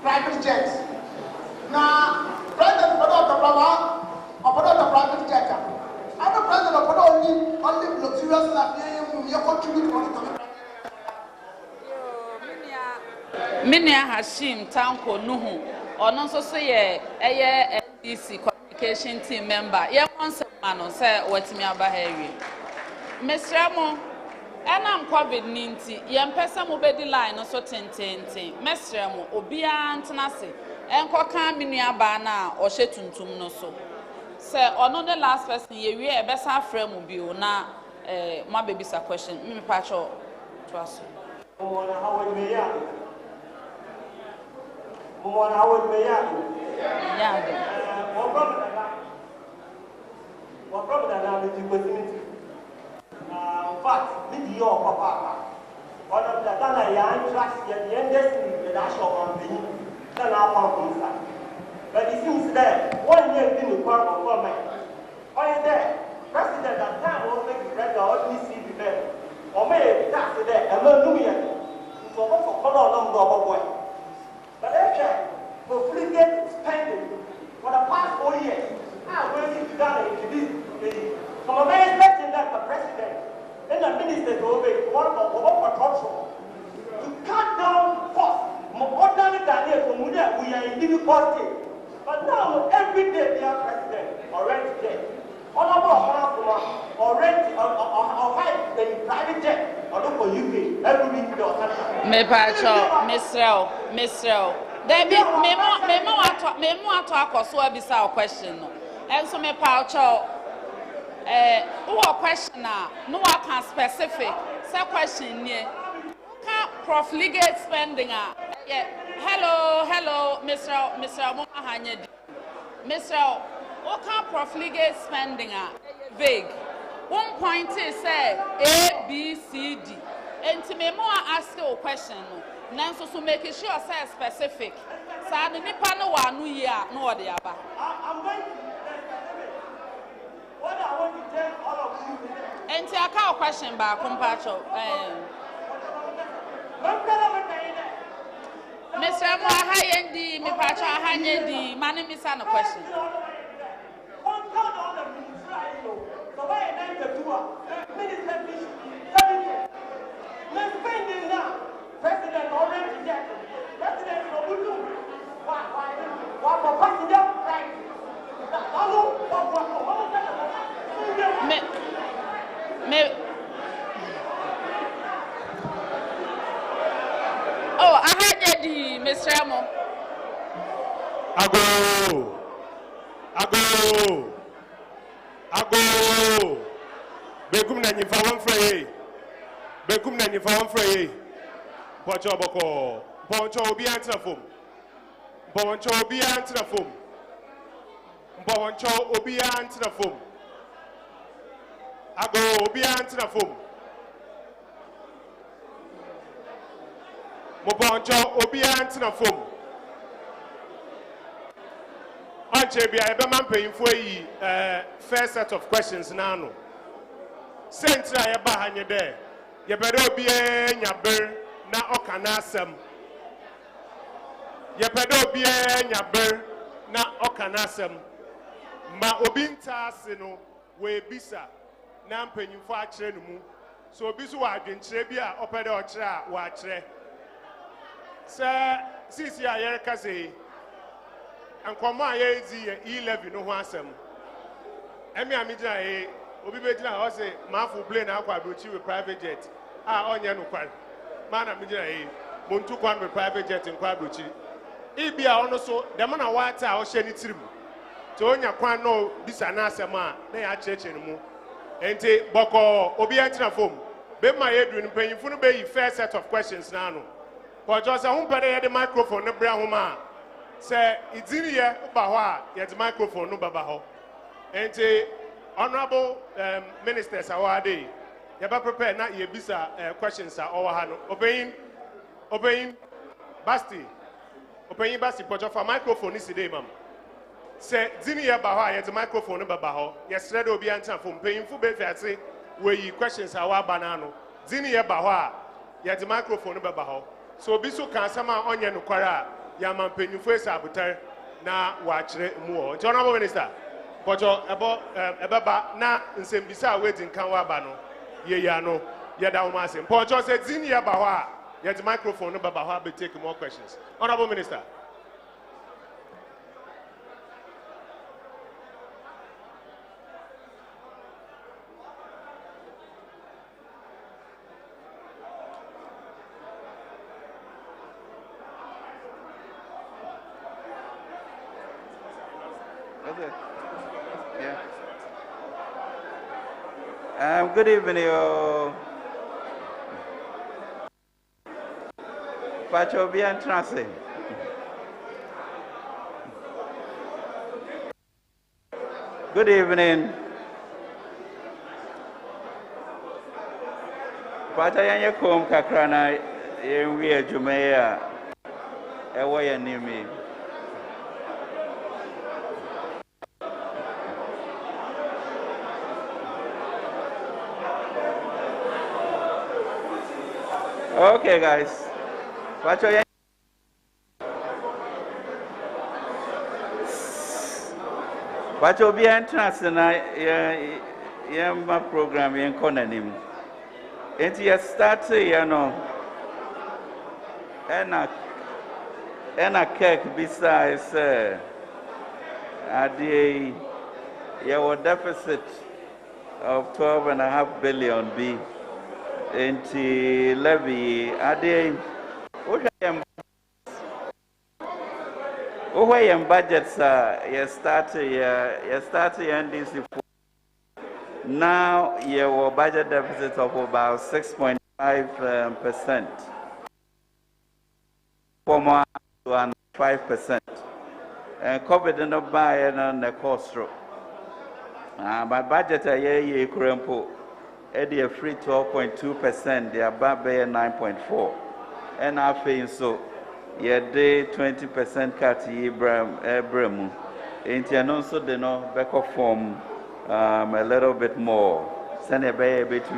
private jets. Now, President Product, private jet. I'm the President of only luxurious Minia Hashim Tanko Nuhu, or non so say a NDC communication team member. Yeah, once a man say what me about Mr. Amo, and I'm COVID-19. Yam person will be the line or so 10. Mr. Amo, Obia Antanasi, and Kwaka Minia Bana or Shetuntum no so. Sir, or not the last person ye a best half frame will be na my baby's a question. Me patch to us. What problem that now is the in fact, me your papa. One of the Ghana young tracks the industry the national company. Then I found inside. But it seems that 1 year in the part of government. Why there? President at time was making record or see the bed. Or may tax there and no new year. So what for color number of boy. But actually, for flippant spending for the past 4 years, I'm going to Ghana into this. So I'm expecting that the president and the minister to obey one of control to cut down costs. More ordinary Ghanaians from we are in difficulty. But now every day they are president already there. Already or high the private jet or look for UK every week or something. Me pacho, Mr. Debbie, memo talk or so bisa question. And so me pacho who question now? No one can specific. Say question here. Can profligate spending? Hello, Mr. Moma Hanyedi. Mr. Who can profligate spending? Vague. One point is say A, B, C, D. And to me more ask you a question. Now so make sure say specific. So the nipa no one year no the aba. I'm going to what I want to tell all of you. And to a question back, Compacho. Mr. Mohayendi, me pacha Hanyedi, my name is a question. So why are they to minister let's spend it now. President already rejected. President Robutu. Why for passenger right? Oh, I had the Mr. Amo. Ago. Bekum na nyifa wan frey. Bekum na nyifa wan frey. Pocho boko. Poncho obi antra fom. Poncho obi antra fom. Poncho obi antra fom. Ago obi antra fom. Mo poncho obi antra fom. Anche bia ebe man payinfo yi first set of questions now no. Sentra ya ba hanye de. Ye bere obi nyaber na okana asem. Ye bere obi nyaber na okana asem. Ma obi nta ase no we bisa na mpanyinfo a kire no mu. So obi so wa adwenkyere bi a opede o kire a wa kire. Se sisi a yer kase and come on, E-Levy no one sem. Emi amija obi bejina ho say man fu plane akwa brochi with private jet. Onye no kwan. Man amija muntu kwan with private jet in kwa brochi. Ibia ono so dem na wata a o hye ni tirim. To onya kwan no bisa na asem a na ya cheche no mu. Enti boko obi antina fom. Be ma yedu ni panyimfu no be yi first set of questions na no. Ko just hu pere ye the microphone ne bra ho ma. Say it's in here, yet microphone no babaho. And honorable ministers are day. You better prepare not your visa questions are over hand. Obeying Basti. Obeying Basti, but for microphone is today, ma'am. Say Zinia Baha, yet microphone no babaho. Yes, red will be answered from paying for say where you questions are banano. Zinia Baha, yet microphone no babaho. So Bisu can sama onion no quara. Yaman penyu face abutar na wachre mu. Honorable Minister, but about ebaba na nsembisa wetin kan wa ba no ye ya no yɛda wo ma ase mpɔnkyɛ sɛ dzin yɛ ba hɔ a yɛde microphone no bɛba hɔ a bɛtake more questions. Honorable Minister. Good evening. Pacho bien trance. Good evening. Pacho yanye kom kakrana yewe jumeya ewo yanimi. Okay, guys. Pacho be entrance na my program in Konanim. And you start, you know, and a cake besides the your deficit of 12.5 billion be. E-Levy, budgets you start NDC. Now your budget deficit of about 6.5%, more than 5%. And COVID did not buy it on the cost. But budget a year current. A free 12.2%, they are back by 9.4%. And I think so, yeah, they 20% cut Abraham. And you also they know back off from a little bit more. Send a bit to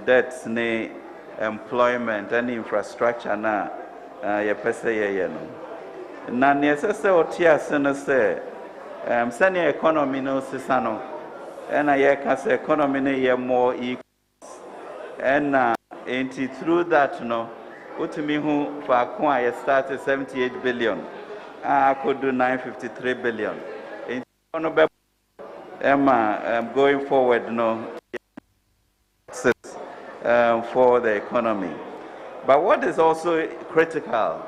debts, employment and infrastructure now. Ya pesa ya no. Na necessary otia say send the economy no sisano. And I can say economy more equal. And through that, no, me who for I started 78 billion. I could do 953 billion. Going forward, no, for the economy. But what is also critical,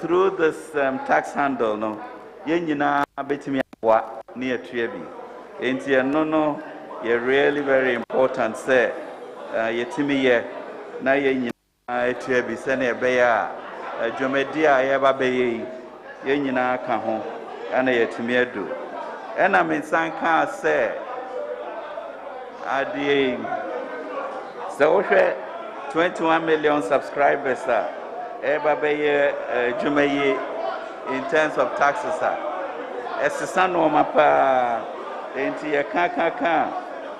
through this tax handle, no, near Trebi. No, you're really very important, say, Yetimi, na Trebi, Sene Baya, Jomedia, Eva Bay, Yenina Kaho, and Yetimi do. And I mean, Sanka say, so 21 million subscribers, Eva Bay, Jumaye, in terms of taxes. As the son of my pa, into a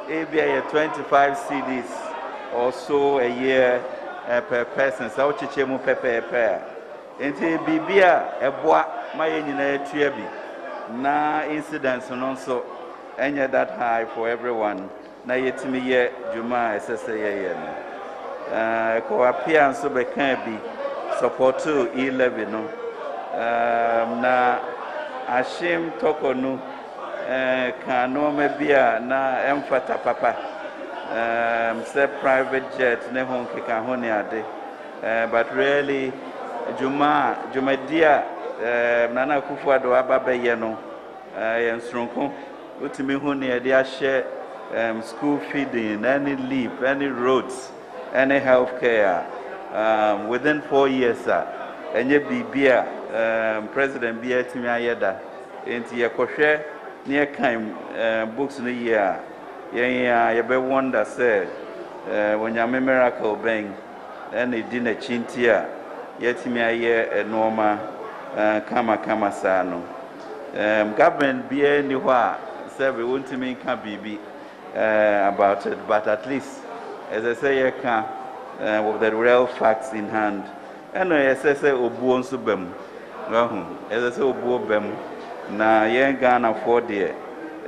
ABA 25 CDs or so a year per person, so Chichemu Pepe. Into Bibia, a bois, my engineer Trebi. Na incidents and also any that high for everyone. Na yetimi ye Juma SSA. Ko appearance so be can be support to E-Levy no. Na Ashim Tokonu Kano Mebia na Emfata Papa say private jet ne hon kikahoni ade but really Jumadia Nana akufo-addo ababe no yensronko utimi honi ade share school feeding, any leave, any roads, any healthcare within 4 years enye bibia President Bia timi ayeda enti yekohwe ne kan books no year ye be wonder say wonyame miracle ben and e di na chinti a yetimi aye normal kama sa no government bia ni ho a say we want to make bibi about it, but at least as I say you can with the real facts in hand. And as I say obu onso bam as I say obu bam na yen Ghana for there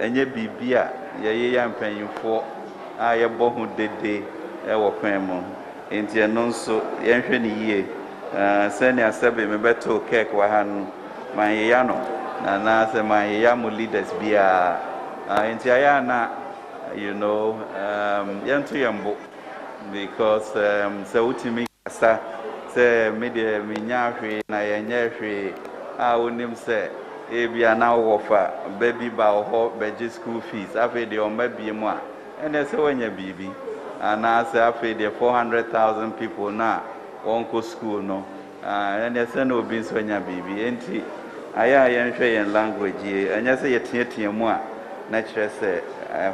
enye bibia ye ya mpanyimfo a ye bɔ ho dede e wɔ kwan mu enti eno nso ye nhwɛ ne yie sɛ ne asɛbe me beto cake wa ha no man ye ya no na sɛ man ye ya mo leaders bia enti aya na yentu yambo because sɛ wotimi kasa sɛ media minya hwe na yenye hwe a wonim sɛ ebia na wofa baby ba ho beji school fees afi de on babie mu a ene se wanya bibi ana se afi de 400,000 people na won ko school no ene se na obi so wanya bibi enti aya yenhwe yen language enya se yetie mu a na kire se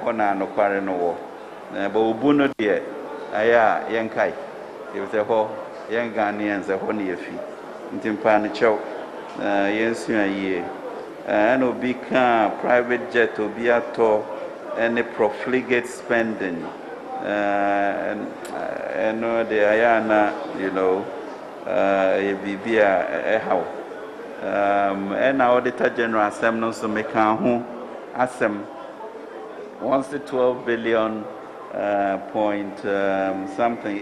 ho na no kware no wo ba obu no de aya yenkai e se ho yen Ghanaians ho na yefi enti mpa no chew yensu aye and will become private jet will be at all any profligate spending and the ayana how and our Auditor General Assembly so make asem once the 12 billion point something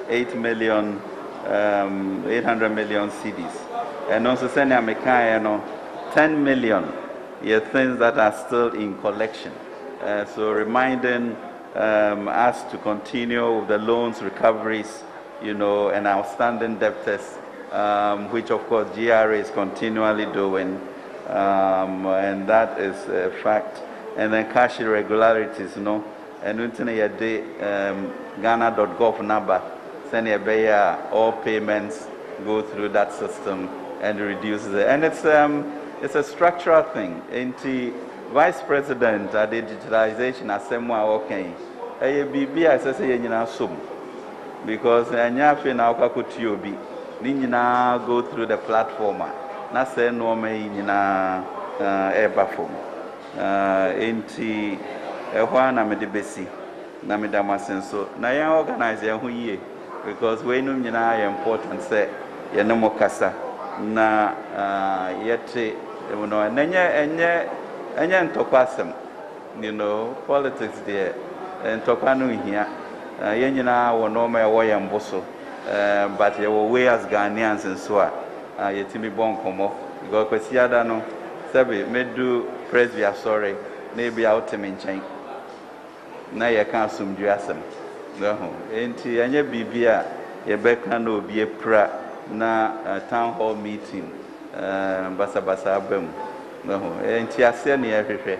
8 million 800 million cedis. And also send America, 10 million things that are still in collection. So reminding us to continue with the loans recoveries, and outstanding debtors, which of course GRA is continually doing, and that is a fact. And then cash irregularities, and Ghana.gov number, send all payments go through that system and reduces it. And it's a structural thing. Into Vice President at the digitalization assembly okay. BB I say because anyafe na okakuti obi ni nyina go through the platform na say no me nyina eba form enti ehwa na me de besi na me da masenso na yan organize yan ho yie because we no nyina important say ye no mokasa na yete enye ntokwasem politics there ntokwa no hia ye nyina wo no ma wo ye mboso but ye wo we as Ghanaians nso a yetimi bon komo because kwasiada no sebe medu presby sorry na bia otemi nchen na ye kan asumdwe asem no enti enye bibia ye beka na obi epra na town hall meeting basa abam no enti ase na ye hwehwe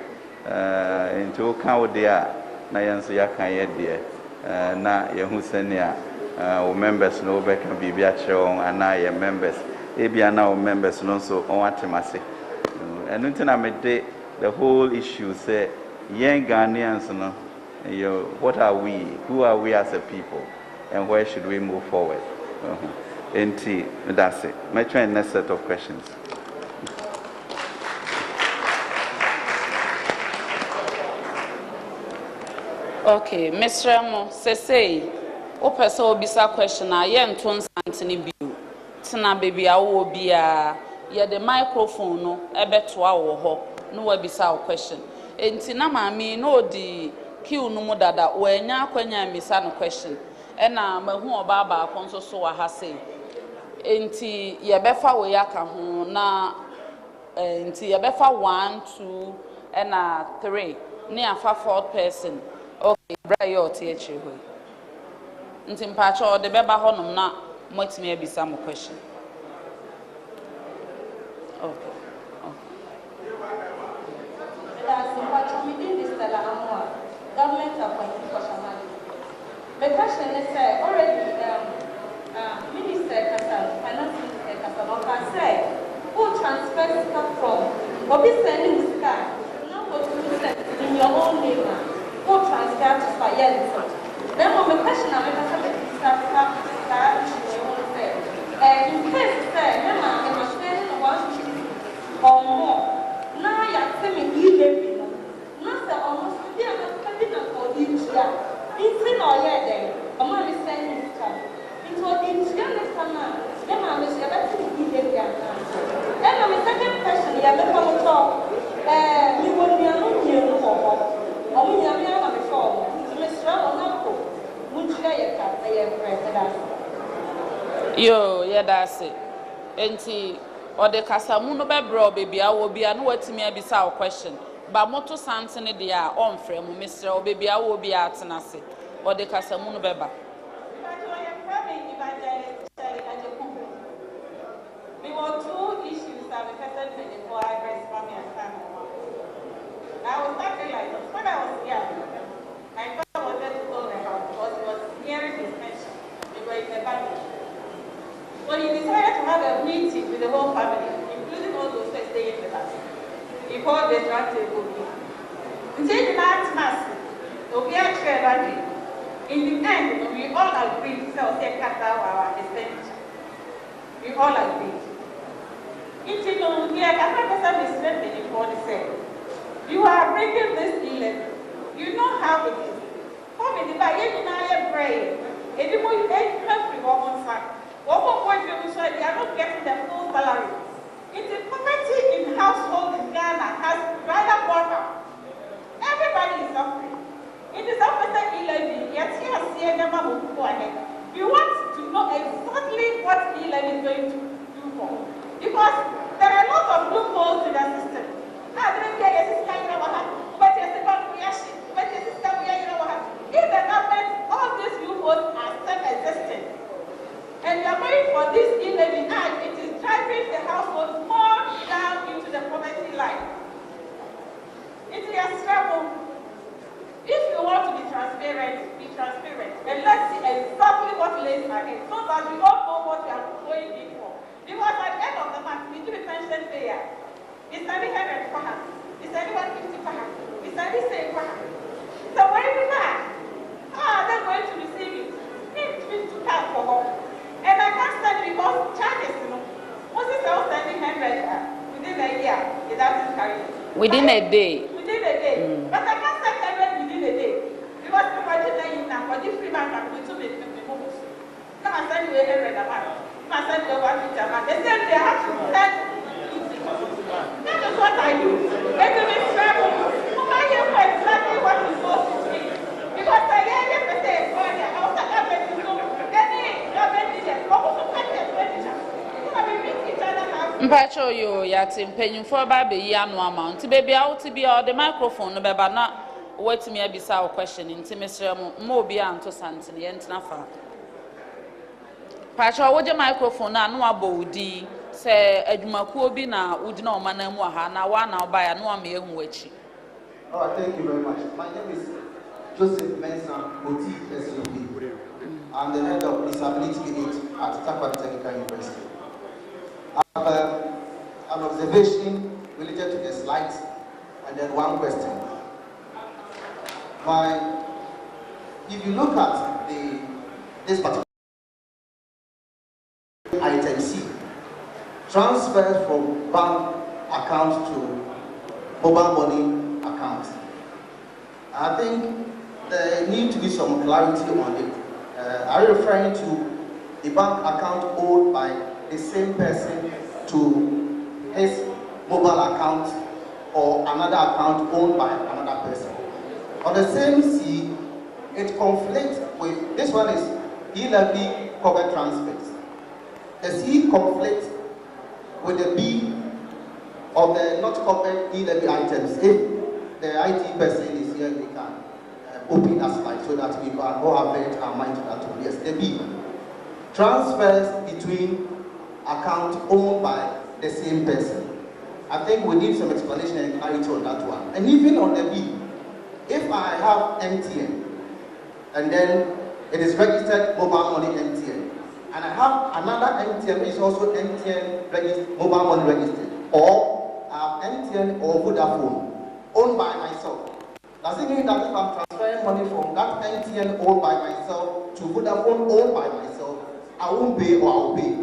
enti o kan wo de a na yenso ya kan ye de na ye hu senia o members no beka bibia cheon ana ye members ebia na o members no so on atemase enu ntina me de the whole issue say young Ghanaians no what are we, who are we as a people, and where should we move forward? Enti that's it. My try next set of questions. Okay, Mr. Mo, say, o person obisa question na ye nton santini biu. Tina baby awo bia ye the microphone no ebetoa wo ho no wabisa o question. Enti na maami no di kiu no dada wanya akwanya misa no question. Ena mahu oba ba konso so wa ha sei. Enti ye befa we aka ho na enti ye befa 1 2 ena 3 ne afa 4th person. Okay, bra yo tie chiri ho. Nti mpacho de beba ho nom na motimi abisa mo question. Okay. Government appointed for Shamali. The question is already Minister Kassan, Finance Minister Kassan, said who transfers stuff from Obi sending sky, now go to in your own name, who transfer to Fayette. Then on the question I'm going to in case say, Emma, I was spending 1 or more. Now you're telling me E-Levy. Not the almost for each year. It's in all year then. A man is sending this time. It was in January summer. Then I was able to E-Levy. Then my second question, yeah, let me talk. Yo, yeah, that's it. Enti, or the Casamuno Bebro, baby, I will be a no to me a bizarre question. But Moto Santini, they are on frame, Mr. or baby, I will be at Tanasi, or the Casamuno Beba. There were two issues that the person before I raised mommy and family. I was starting like when I was young. My father wanted to own a house because he was hearing his mention. They were in the family. So he decided to have a meeting with the whole family, including all those that stay in the house. He called the round table meeting. Until the last mass, we had shared. In the end, we all agreed to cut down our expenditure. We all agreed. It's no here, I person is spending for the same. You are bringing this E-Levy. You know how it is. Come in the buy any night brain. And the more you make free one side. One point you say they are not getting the full salary. It's the poverty in household in Ghana has rather gone up. Everybody is suffering. It is officer E-Levy, yet here see never move ahead. We want to know exactly what E-Levy is going to do for. Because there are lots of loopholes in the system. If the government, all these loopholes are still existing, and you are going for this E-Levy act, it is driving the household more down into the poverty line. It is a struggle. If you want to be transparent, and let's see exactly what lays ahead, so that we all know what we are going in for. Because at the end of the month, we do the pension payer. It's only 100 for her. It's only 150 for her. It's only 6 for her. So where is that? They're going to receive it. Need to count for her. And I can't stand because charges, once it's all sending 100 within a year, it doesn't carry it. Within a day. Within a day. But I can't send 100 within a day. Because if I did that, now, for this free man, I'm going to make the moves. Come and send you 100 a month. Come and send you 150 a month. They said they have to send. That is what I do. Every week, travel. I hear for exactly what is supposed to be. Because I hear every day, I also have to do any government, also pay expenditure. You know, we meet each other now. Mpacho yo yatim penyin for ba be ya no amount baby out to be all the microphone no beba na what me abisa o question nti mesre mo obi anto santene ye ntina fa Pacho wo je microphone na no abodi se adwumakuo bi na udi na omana mu aha na wa na oba ya no am ehu achi. Oh, thank you very much. My name is Joseph Mensah Oti SUB. I'm the head of disability unit at Takwa Technical University. I have an observation related to the slides and then one question. If you look at this particular item C, transfers from bank account to mobile money account. I think there needs to be some clarity on it. Are you referring to the bank account owned by the same person to his mobile account or another account owned by another person? On the same C, it conflicts with, this one is E-Levy covered transfers. The C conflicts with the B of the not covered E-Levy items. If the IT person is here, we can open that slide so that we can all have it our mind to that one. Yes, the B. Transfers between accounts owned by the same person. I think we need some explanation and clarity on that one. And even on the B, if I have MTN and then it is registered mobile money MTN, and I have another MTN which is also MTN mobile money registered, or I have MTN or Vodafone owned by myself. Does it mean that if I'm transferring money from that MTN owned by myself to Vodafone owned by myself, I won't pay or I'll pay?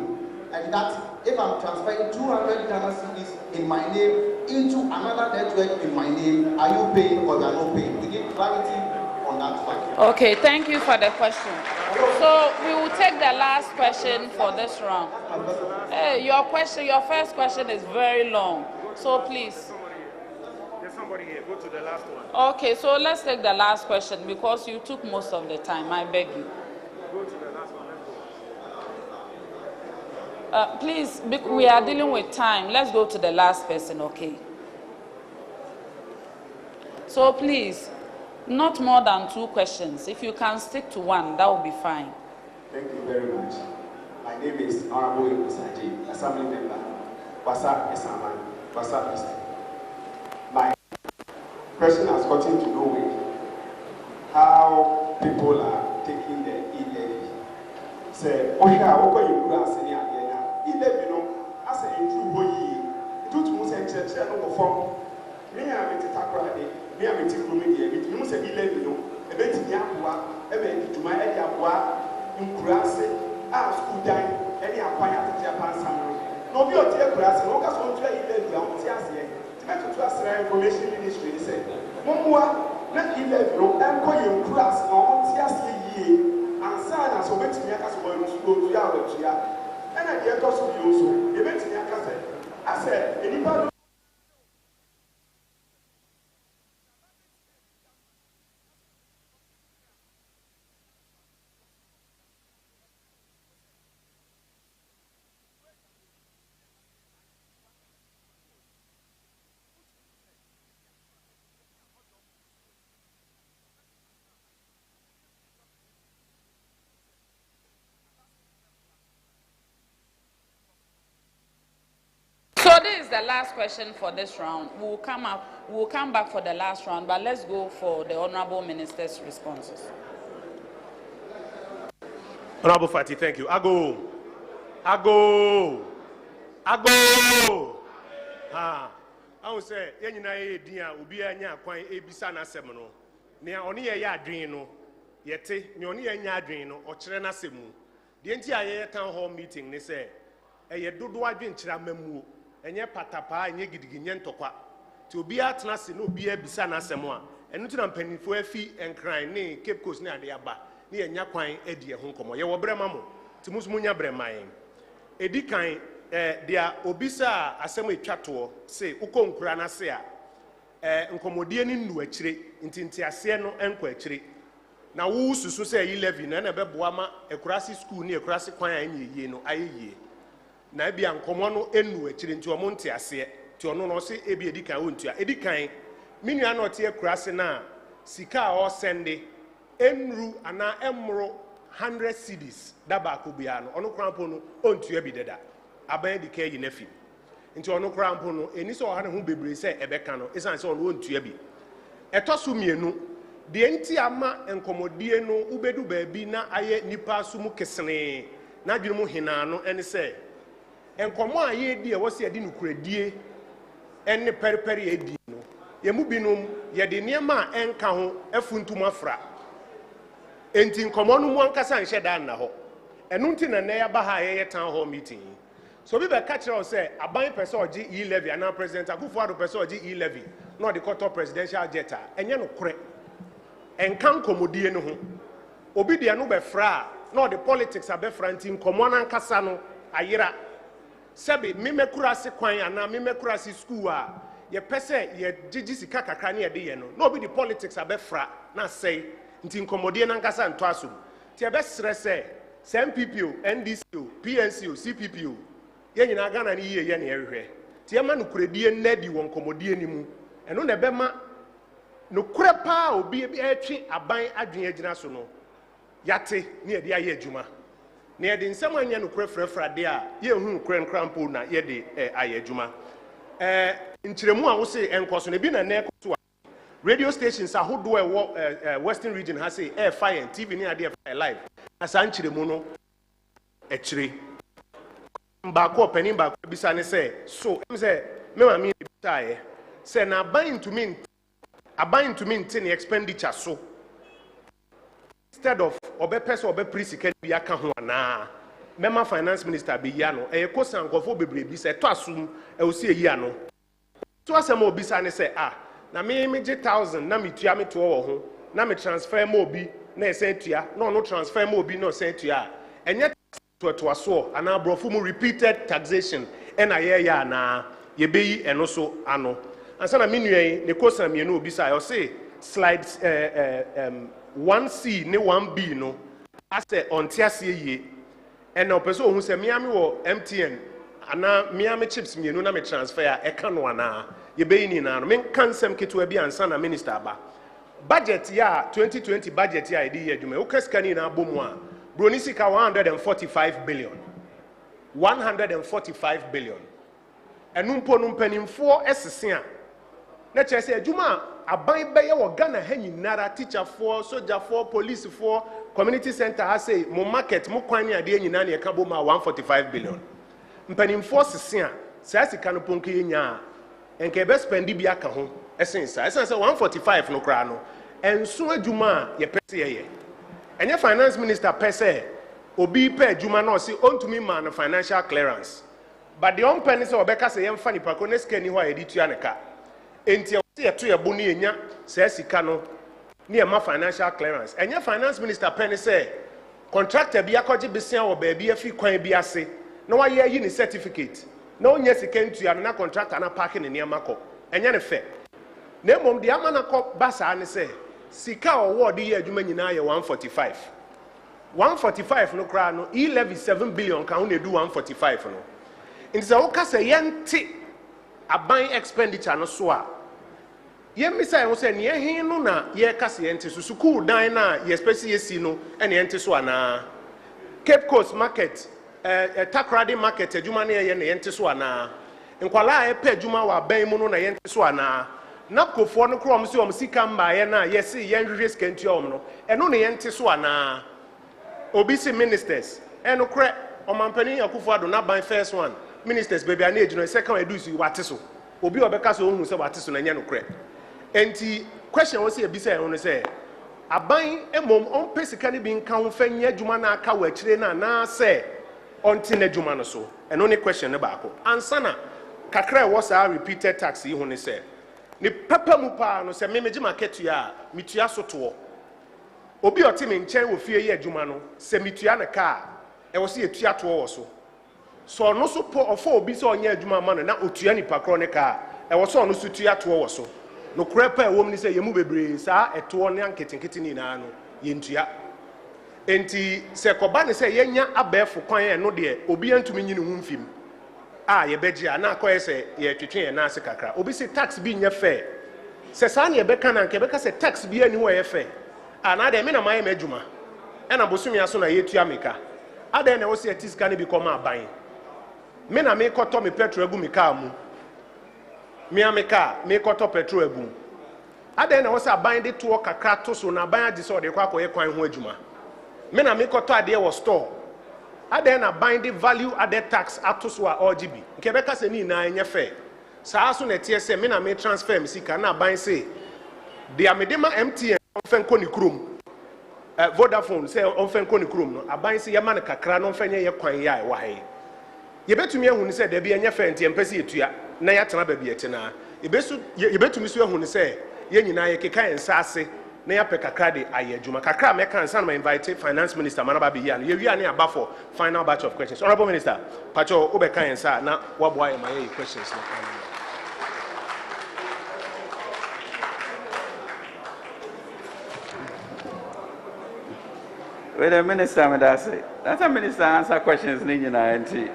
And that if I'm transferring 200 Ghana cedis in my name into another network in my name, are you paying or you are not paying? We need clarity on that one. Okay, thank you for the question. So we will take the last question for this round. Hey, your first question is very long. So please. There's somebody here. Go to the last one. Okay, so let's take the last question because you took most of the time. I beg you. Go to the last one. Please, we are dealing with time. Let's go to the last person, okay? So please, not more than 2 questions. If you can stick to one, that will be fine. Thank you very much. My name is Honorable Saji, Assembly Member, Wasa Esaman, Wasa East. My question has gotten to do with how people are taking the E-Levy. Say, oh yeah, what you do as any again? E-Levy, no, as a true boy, it would must a church no form. Me, I'm a takrade, me, I'm a tikrumidi, it must a E-Levy, no, a bit yapua, a bit to my Agyapong, in Kurase, our school dine, any appointment to Japan Samaro. No, be a tear grass, and all that's one trade E-Levy, I'm Tiasia, to make to trust the information ministry, they say. Mumwa, let E-Levy, no, and call you class, or Tiasia ye, and sign us over to Yakas to go to Yahweh. And I get also be also, event in Yakase. I said, anybody. So this is the last question for this round. We'll come back for the last round, but let's go for the Honorable Minister's responses. Honorable Fati, thank you. Ago. I would say, Yenina Dia, Ubianya, Quine, Ebisana Semino. Near only a yardrino, yet, Noni a yardrino, or Trena Semu. The entire town hall meeting, they say, a Yaduadwin Chiramemu. Enye patapa enye gidiginye ntokwa ti obi atena se no obi abisa na asemo a enu ti na mpanifo afi enkran ne Cape Coast ne ade aba ne enya kwan adi e ho nkomo ye wo brema mo ti musumu nya breman edikan dia obisa asemo etwato se ukonkura na se a nkomodie ni nnu akire ntinti ase no enko akire na wo susu se E-Levy na beboa ma ekurasi school ne ekurasi kwan a enye yie no ayeye na bia nkomo no enu akire nti omo nte ase ti ono no se ebi edikan ontua edikan minua na ote akurase na sika o sende enru ana emro 100 cedis daba ko bia no ono krampo no ontua bi deda aban di kai na fi nti ono krampo no eni so ha ne ho bebre se ebeka no esan se ono ontua bi etoso mienu de enti ama enkomodie no ubedu baabi na aye nipa so mu kesene na dwene mu hina no ene se enkomo aye di e wo se adi nukuradie enne periperi edi no yemu binom ye de niema enka ho afuntum afra enti nkomo no mu ankasa nhye da na ho enu nti na na ya ba ha ye town hall meeting so bi be ka kire o se aban pese oji E-Levy ana president akufo-addo pese oji E-Levy no de koto presidential jet enye no kore enka nkomodie no ho obi de no be fra no de politics abefra nti nkomo na ankasa no ayira Sebi mimekurasi kwan ana mimekurasi school a ye pese ye gigi sika kakra ne ye de ye no no be the politics abefra na say nti nkomodie na nkasa nto asom ti ebe sere se MPP NDC PNC CPP ye nyina Ghana ne ye ne ehwe ti e ma no kuredie nnadi won nkomodie ni mu eno na be ma no kure pa obi etwe aban adwen agina so no yate ne ye de aye adwuma na ye de nsem anya no kure frɛfrade a ye hu kure nkrampo na ye de aye adwuma nkyeremu a wo se enkoso na bi na na ekoso radio stations ahodo e western region ha say air fire TV ni ade fire live asa nkyeremu no ekire mbako opening ba bisa ne say so em say me ma mi bisa ye say na aban to me the expenditure so instead of obe person obe prisika bi aka ho ana mema finance minister be ya no e ko sankofo bebre bi se to asum e o se yi ano to asem obi sa ne se na me je 1000 na me tua me to wo ho na me transfer mo obi na e se tua na no transfer mo obi na o se tua enye to aso ana brofo mu repeated taxation e na ye ya na ye be yi eno so ano ansa na me nuan ne ko san me no obi sa o se slides 1C ne 1B no ase ontiase ye and no person who say Miami or MTN ana Miami chips me no na me transfer e ka no ana ye be ni na no men kan sem keto abi ansa na minister ba budget ya 2020 budget ya edi ye dwuma o kaska ni na bomu a broni sika 145 billion 145 billion enumpo no mpanimfo esese a na kire se adwuma aban be ye wo Ghana ha nyinara teacher for soldier for police for community center ha say mo market mo kwan ni ade nyina na ye ka bomu a 145 billion mpanimfo sese a saa sika no ponke nya enke be spendi bi aka ho esen say 145 no kra no enso adwuma ye pese ye enye finance minister pese obi pe adwuma na o si ontumi man financial clearance but the company say obeka say yemfa ni pako ne sika ni ho a editua ne ka enti ye to ye bo ne enya saa sika no ne ye ma financial clearance enye finance minister pen say contractor bi akoje besia wo ba bi afi kwan bi ase na wa ye yi ni certificate na onye sika ntua na contractor na park ne ne makọ enye ne fe na mom de ama na kọ basa ne say sika award ye adwuma nyina ye 145 no kra no E-Levy 7 billion ka ho na do 145 no nti se wo ka se yente aban expenditure no so a ye misa wo se ne hin no na ye ka se yente so school dan na ye special yesi no ene yente so ana Cape Coast market Takrady market adwuma na ye ne yente so ana nkwala e pe adwuma wa ban mu no na yente so ana na kofo no krom si sika mba ye na ye si ye nhwehwe sika ntua no eno ne yente so ana obi si ministers eno kre omampani akufo-addo na ban first one ministers baby ana ejino second edusi wate so obi obeka so ohun se wate so na nya no kre enti question was e bi say no say aban emom on pesika ne bi nka ho fanya adwuma na aka wa kire na say onti na adwuma no so eno ne question ne ba ko ansa na kakra was a repeated tax yi ho ne say ni papa mu pa no say me meji market ya mitua so to obi oti me nchen wo fie ye adwuma no say mitua ne ka e wo se etua to wo so no so po ofo obi so onye adwuma ma no na otua ni pakro ne ka e wo so no so tua to wo so no krepa e wo ni say yemu bebre sa eto ne anketenkete ni na no ye ntua enti se koba ne say yenya abefo kwan e no de obi antumi nyini hu mfim a ye beji a na akoye say ye twetwe ye na ase kakra obi say tax bi nya fair se sa na ye beka na nke beka say tax bi ani ho ye fair ana de me na maye madwuma e na bosumi aso na ye tua meka ada na wo say tiska ne bi koma aban me na me koto me petrol agu me car mu me ameka me koto petrol agu ada na wo say aban de to kakra to so na aban agi so de kwa koye kwan ho adwuma me na me koto ade wo store ada na aban de value added tax ato so a OGB nke beka se ni na enya fair saa so na tie se me na me transfer me sika na aban say de amedema MTN onfen ko ni krom Vodafone say onfen ko ni krom no aban say yema na kakra no onfen ye kwan ya e wa he ye betumi ehun say da bi enya fair nti empese etua na ya tena ba bi etena ye betumi so ehun say ye nyina ye keka ensa ase na ya pe kakra de aye adwuma kakra me kan san ma invite finance minister manaba be here ye wi ane aba for final batch of questions. Honorable Minister pacho obeka ensa na wabo aye my questions na Wait a minister, me that say. That's a minister answer questions in enti.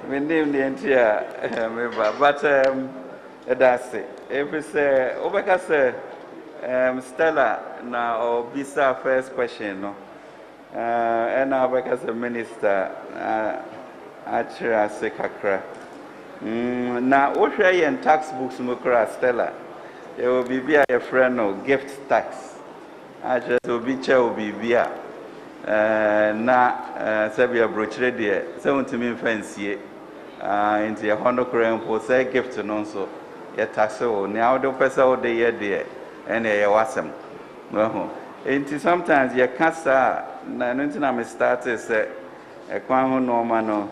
Me name the entire but that's it. If we say Obeka say Stella na Obisa first question no. And now Obeka say minister Achira se kakra. Na ohwe yen tax books mukra Stella. There will be a friend no gift tax. I just obi che obi bia. Na Sabia brochure de 70 fancy into a Honda Korean for say gift no so ya tax o now the person o de ye de and a wasam no into sometimes ya kasa na no me start say e kwan ho no ma no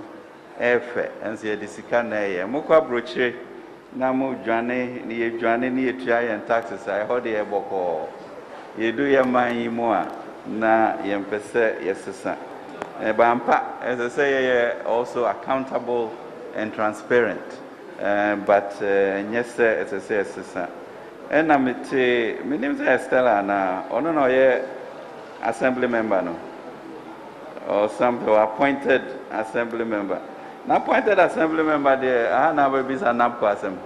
efe and say the sika na ye mokwa brochure na mo dwane ni ye dwane ni ye tua ye taxes I hold ye boko ye do ye man yi mo a na yempese yesesa bampa as I say also accountable and transparent but yes as I say yesesa and na me name is Stella na ono no ye assembly member no or something, or appointed assembly member. Now, appointed assembly member, there, I never be an appointment.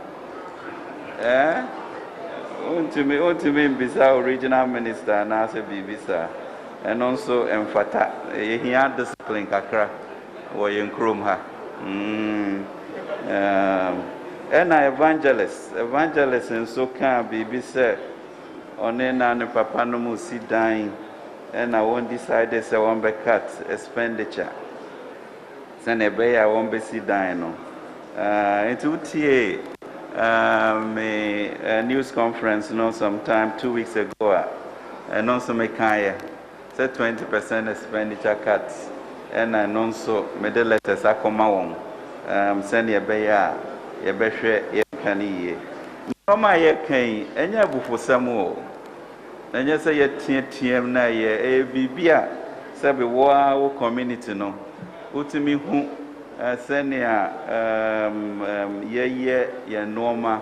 To me, Bisa original minister, and I say Bisa, and also emphata. He had discipline, kakra, or in Krumha. And I evangelist and so can be Bisa. On and papa no mu si dying, and I won't decide this I won't be cut expenditure. Send a bay I won't be si dying. Into TA a news conference sometime 2 weeks ago, and also make said 20% expenditure cuts, and I also made the letters I come on send a bay a share can ye. No, my cane, and ya before some more. And yes, I yet TM na ye, a bibia, sabi wa community no. Utimi who send ya ye norma,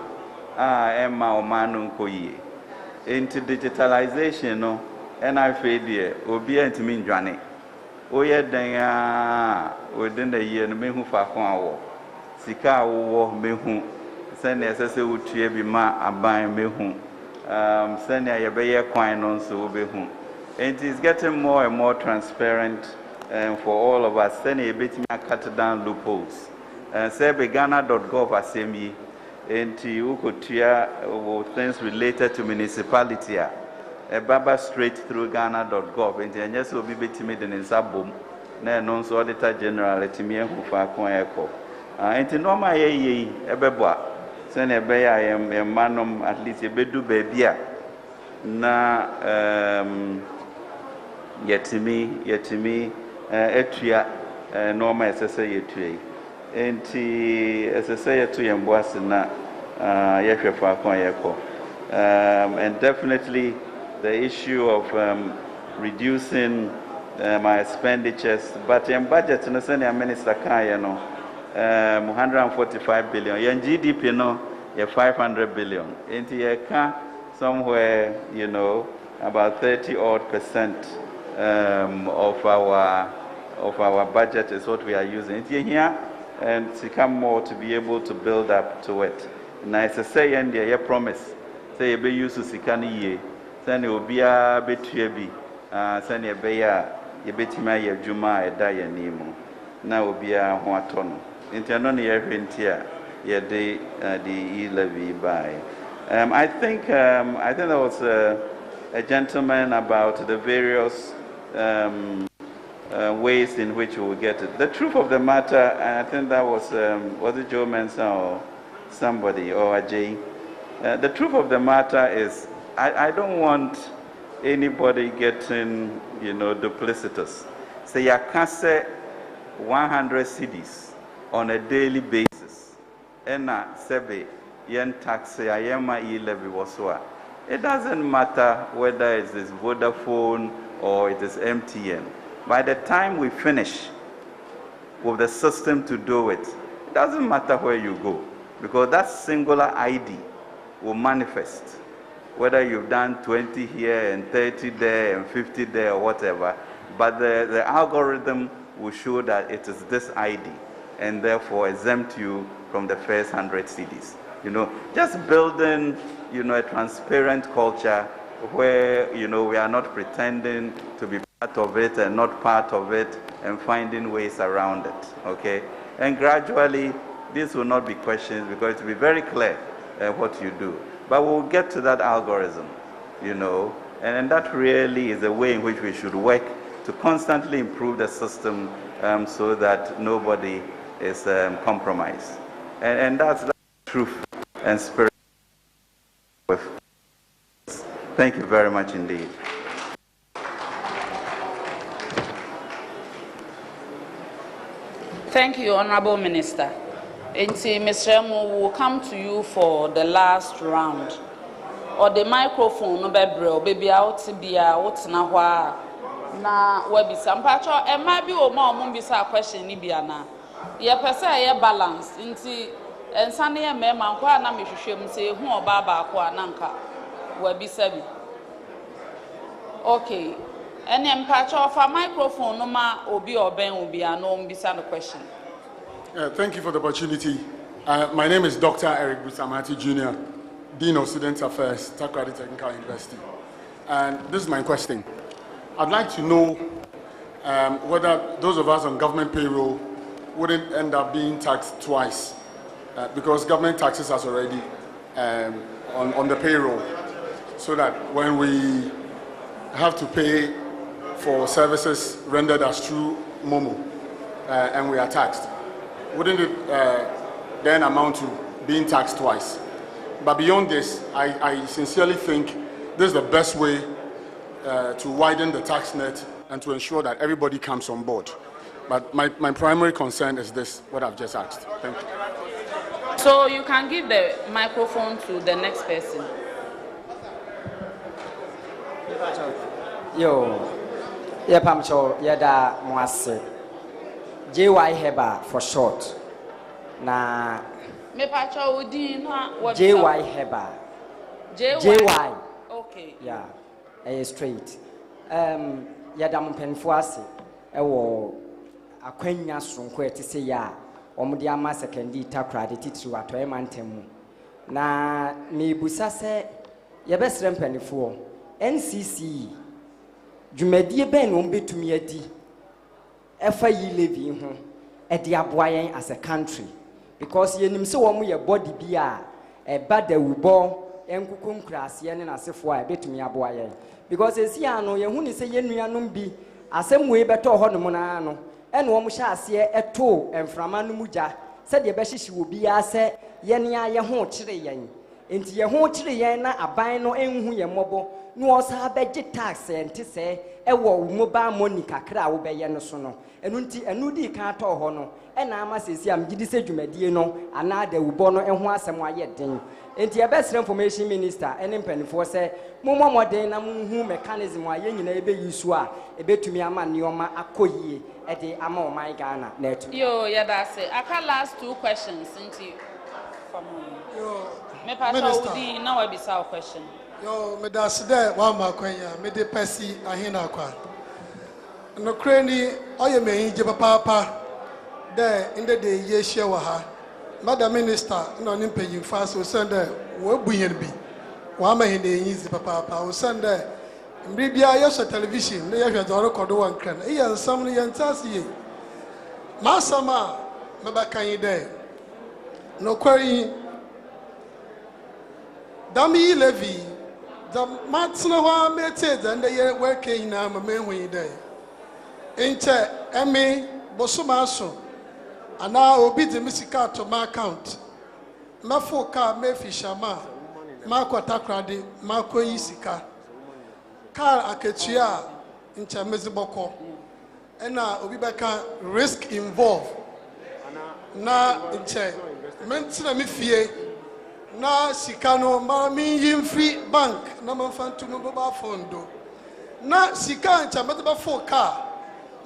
Emma or Manunko ye. Into digitalization no, and I fade ye, obi and to mean Johnny. O ye dang within the year, me who fa kwa Sika wo me who. Send the SSA would be ma a buy me whom. Send a bay coin on so be whom. It is getting more and more transparent for all of us. Send a bit me cut down loopholes. Say Ghana.gov assembly and you could hear things related to municipality. A baba straight through Ghana.gov and yes will be betting me in Sabum. Then also Auditor General at me who far coin echo. And to know my ye a beba. Send a bay I am a manum at least a bedu baby na yet to me etria normal SSA yetui and SSA to Yambwasina Yeffa Yeko. And definitely the issue of reducing my expenditures, but in budget in the Senior Minister Kayano. 145 billion. Your GDP, no, 500 billion. Into your car, somewhere, about 30% of our budget is what we are using. Into here, and to come more to be able to build up to it. Now, it's a say and your promise. Say you be used to Sikani ye. Send you be a bit trebi. Send you be a bit my Juma a die nemo. Now be a Huatono. Internon here, the E-Levy by. I think there was a gentleman about the various ways in which we will get it. The truth of the matter, and I think that was it Joe Mensa or somebody or Ajay? The truth of the matter is I don't want anybody getting duplicitous. Say I can't say 100 CDs. On a daily basis, and sebe yen tax ayema E-Levy waswa. It doesn't matter whether it is Vodafone or it is MTN. By the time we finish with the system to do it, it doesn't matter where you go, because that singular ID will manifest. Whether you've done 20 here and 30 there and 50 there or whatever, but the algorithm will show that it is this ID. And therefore exempt you from the first 100 CDs. Just building, a transparent culture where, we are not pretending to be part of it and not part of it and finding ways around it, okay? And gradually, this will not be questions because it will be very clear what you do. But we'll get to that algorithm, and that really is a way in which we should work to constantly improve the system so that nobody is compromised. And that's the truth and spirit. Thank you very much indeed. Thank you, Honorable Minister. Mr. Emu, we will come to you for the last round. Or the microphone, no baby out to be out now. Na webi sampacho e ma bi o ma o bisa question ni bia na ye pese ye balance nti ensa ne ye mema nko na mehwehwem se hu oba ba ko ananka webi sabi. Okay, Any empacho of a microphone, no ma obi or ben will be a no bisa question. Thank you for the opportunity. My name is Dr. Eric Busamati Jr., Dean of Student Affairs, Takoradi Technical University. And this is my question. I'd like to know whether those of us on government payroll wouldn't end up being taxed twice, because government taxes us already on the payroll, so that when we have to pay for services rendered as through Momo and we are taxed, wouldn't it then amount to being taxed twice? But beyond this, I sincerely think this is the best way to widen the tax net and to ensure that everybody comes on board. But my primary concern is this, what I've just asked. Thank you. So you can give the microphone to the next person. Yo, Pamcho, Yada Mwase. JY Heba for short. Na JY Heba. JY. Okay. Yeah, straight. Yada Mpenfuase. Ewo akwenya sonko etise ya omudi ama secondary takrade titiri atoye mantemu na mebusa se yebesre mpanifo NCC dwumadie ben no betumi adi efa E-Levy ho edi aboa yen as a country, because yenim se wo mo ye body bi a eba da wubo enkukum krase ne nasefo a betumi aboa yen, because esi ano ye hu ni se yenuanom bi asemwe beto ho no mo na no ene wo mo hya ase eto emframa no muja se de be hyehye wo bi ya se ye ne aye ho kire yen enti ye ho kire yen na aban no enhu ye mobo no osa beje tax enti se ewo mobile money kakra wo be ye no so no enu nti enu di kan to ho no ena ama sesi am gidi se dwumadie no ana da wubo no eho asem aye den enti e best information minister ene mpanifo se momo moden na munhu mechanism aye nyina ebe yisu a ebetumi ama neoma akoyie ede ama o my Ghana net. Yo, yeah, that's it. I can last 2 questions into from Yo, me pass Udi now I be saw question. Yo, me that's there one more question. Me de pesi ahina kwa. No kreni oye me hinje papa there in the day ye share wa ha. Madam Minister, no nimpe yin fast o send wo buyen bi. Wa ma hinde yin papa o send Mbibia yesha television ne yehwe do record one kran e yan sam ne yan tasiye masama mebakan yi de no kwari dami E-Levy da matna wa mete da nde ye work ina ma menhu yi de enche emi bosoma so ana obi de misika to my account mafo ka mefishama makwata krade makoyi sika car aketua ncha meziboko ena obi beka risk involved na nche mentina mi fie na sika no ma mi yimfri bank na manfantu mo ba fondo na sika ncha mezeba fo car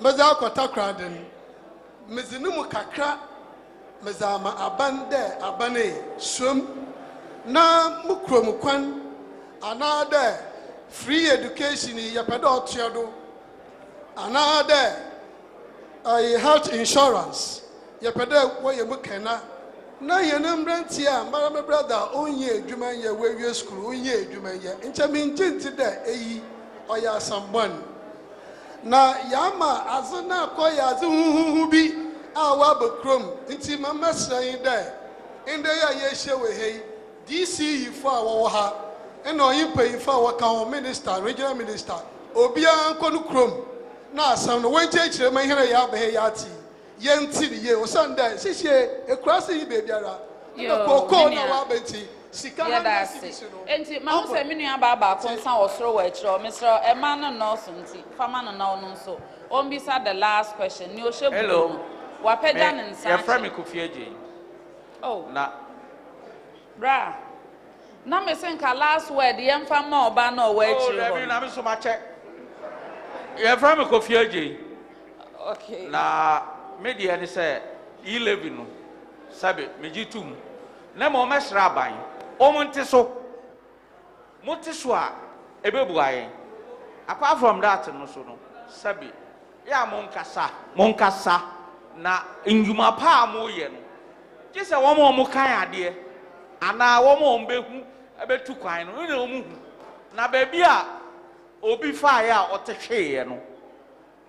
meza akwata kraden mezinu mu kakra mezama abande abane som na mukrom kwan anade free education ya pedo otiado another health insurance ya pedo wo ye mukena na ye namranti a mara me brother onye adwuma ye we school onye adwuma ye ncha me ntinti da eyi oya asambon na yama azuna akoya azu huhu bi a wa bakrom nti mama sran da inde ya ye hyewe hei DC for wo ha and no you pay for what minister, regional minister, Obia Konu Krum. Now, some way church, my hair yabe yati. Yenti, ye, or Sunday, she a crossing baby. Yo, Wabenti, yeah, that's it. And Mamma Seminia Baba, Consan or throw it, or Mr. Emmanuel Nelson, Famana no so. On beside the last question, you should hello. Wapedan and San Framico. Oh, na bra. Na me senka last word the emfama oba na owa echi ho. Oh, na me so ma check. You from Kofi. Okay. Na media ni say E-Levy no. Sabe, mejitum. Na mo mesra ban. O monte so. Monte so a ebebu ayen. apart from that no so no sabi ya monkasa na ndwuma pa mo ye no je se wo mo kan ade ana wo mo behu abetu kwan no ne omu na ba bia obi fa ya otehwe no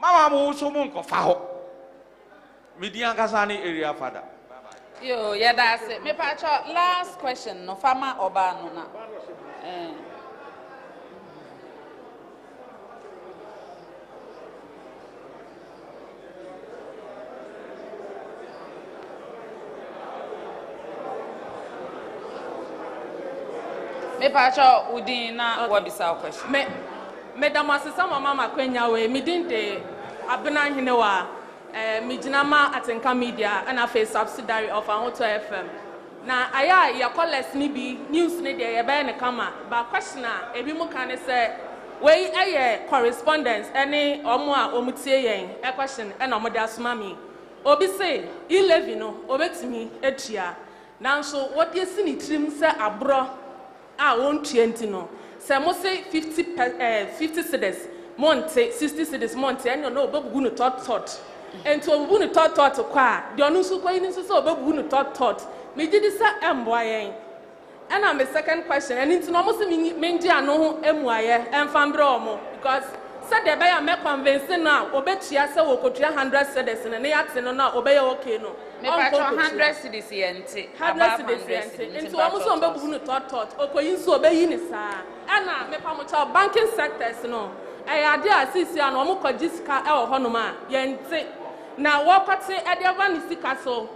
mama mo so mo nkofa ho media kasa ni area father. Yo, yeah, that's it. Me pacho last question no farmer oba no na. Me pacho udi na wabisa question. Me damasisa mama kwenya we me dinte abena hine wa Mijinama at Kencity Media and a face subsidiary of Unauthorized FM. Now, I ya callers ni bi news ni de ya be ne kama ba question ebi mu kan say we correspondence any omo a omutie yen e question e na omo da asoma mi obi say E-Levy no obetimi etua nanso what ye si ni trim say abro a won 20 no say mo say 50 cedis monte 60 cedis monte and no obebugu no tot and to obebugu no tot kwa de onu so kwa yin so obebugu no tot me did say emboyen. And I'm a second question, and it's almost mean no emuaye and fambroma because said the buyer may convince now, obey Chia so could 100 cedis and an accident now obey okay no. 100 cedis ente. 100 cedis into almost on the tot, okay, so obey in his Anna, me pamucha banking sectors no. I idea sisi and omuko jiska el honoma yente. Now walk at say at the vanisika so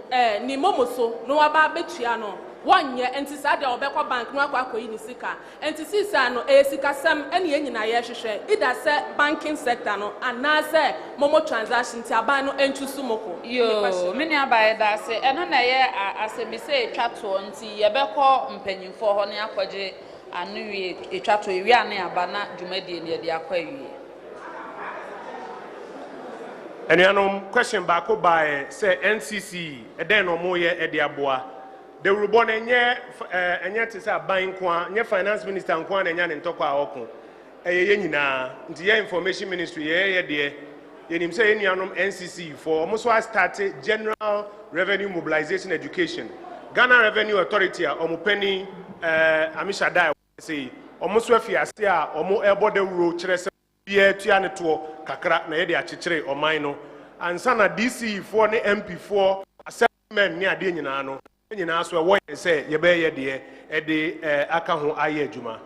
ni momoso no aba bechiano. 1 year and to say the Obeko Bank no akwa yi ni sika and to see say no e sika sam ene ye nyina ye hwehwe either say banking sector no and na say momo transaction ti aban no entusu moko yo me ni abaye da say eno na ye asemi say twato nti ye beko mpanyimfo ho ne akwaje anu wie etwato wi ane abana dwumadie ne de akwa wie Enuanom question back by say NCC eden no mo ye e de aboa the rubon enye to say ban kwa nye finance minister nkwa na nya ne ntokwa okun ye nyina nti ye information ministry ye de ye nim say enuanom NCC for almost start general revenue mobilization education Ghana Revenue Authority omo penny Amisha Dai say almost afiase a omo ebo de wuro kire se bia tua ne to kakra na ye de akekere oman no ansa na DC for ne MP for assessment ne ade nyina no nyina so wo say ye be ye de e de aka ho aye adwuma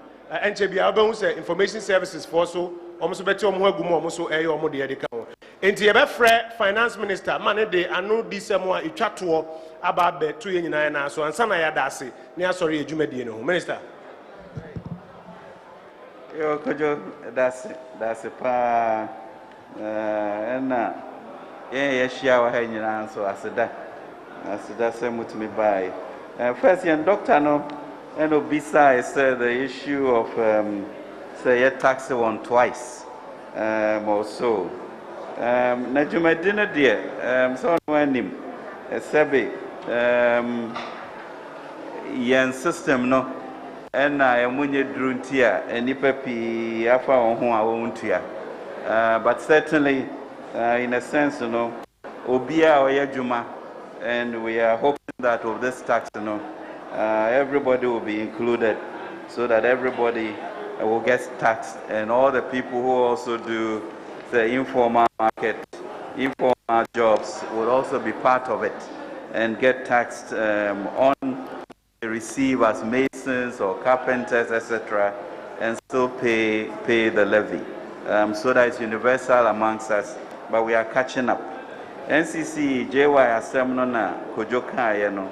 enche bia obahu say information services for so omo beti omo agum omo so eye omo de ka ho enti ye be frɛ finance minister man de anu disemo a etwato aba be to ye nyina na so ansa na ya da ase ne asori adwuma die no minister yo kojo that's pa na ye hia wa ha nyina so aseda say mutumi buy. First, and doctor no, and obisa is the issue of say a tax on twice, or so. Na jumadina dear, so when him, sabi, yen system no, and I am when you druntia, and nipapi afa on whom I won't here. But certainly, in a sense, you know, obia or yajuma. And we are hoping that with this tax, you know, everybody will be included so that everybody will get taxed. And all the people who also do the informal market, informal jobs will also be part of it and get taxed on they receive as masons or carpenters, etc., and still pay the levy. So that it's universal amongst us, but we are catching up. NCC JY Assembly na Kojoka yeno.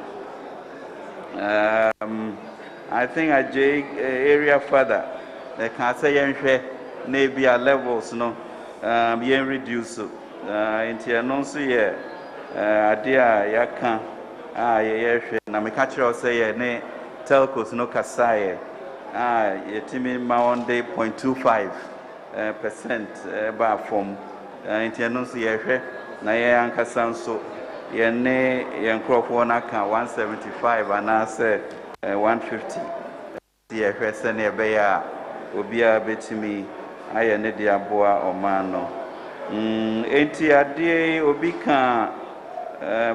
I think at J area further, they can say yenhwe maybe our levels no yen reduce. Inti anonso ye adia yaka ye na me catch us say ne telcos no kasaye yetimi ma on day 0.25% ba from inti anonso ye na ye ankasa nso ye ne ye nkrofo na ka 175 anase 150 ye hwese ne be ya obi a betimi ayɛ ne de aboa ɔman no. Enti adeɛ obi ka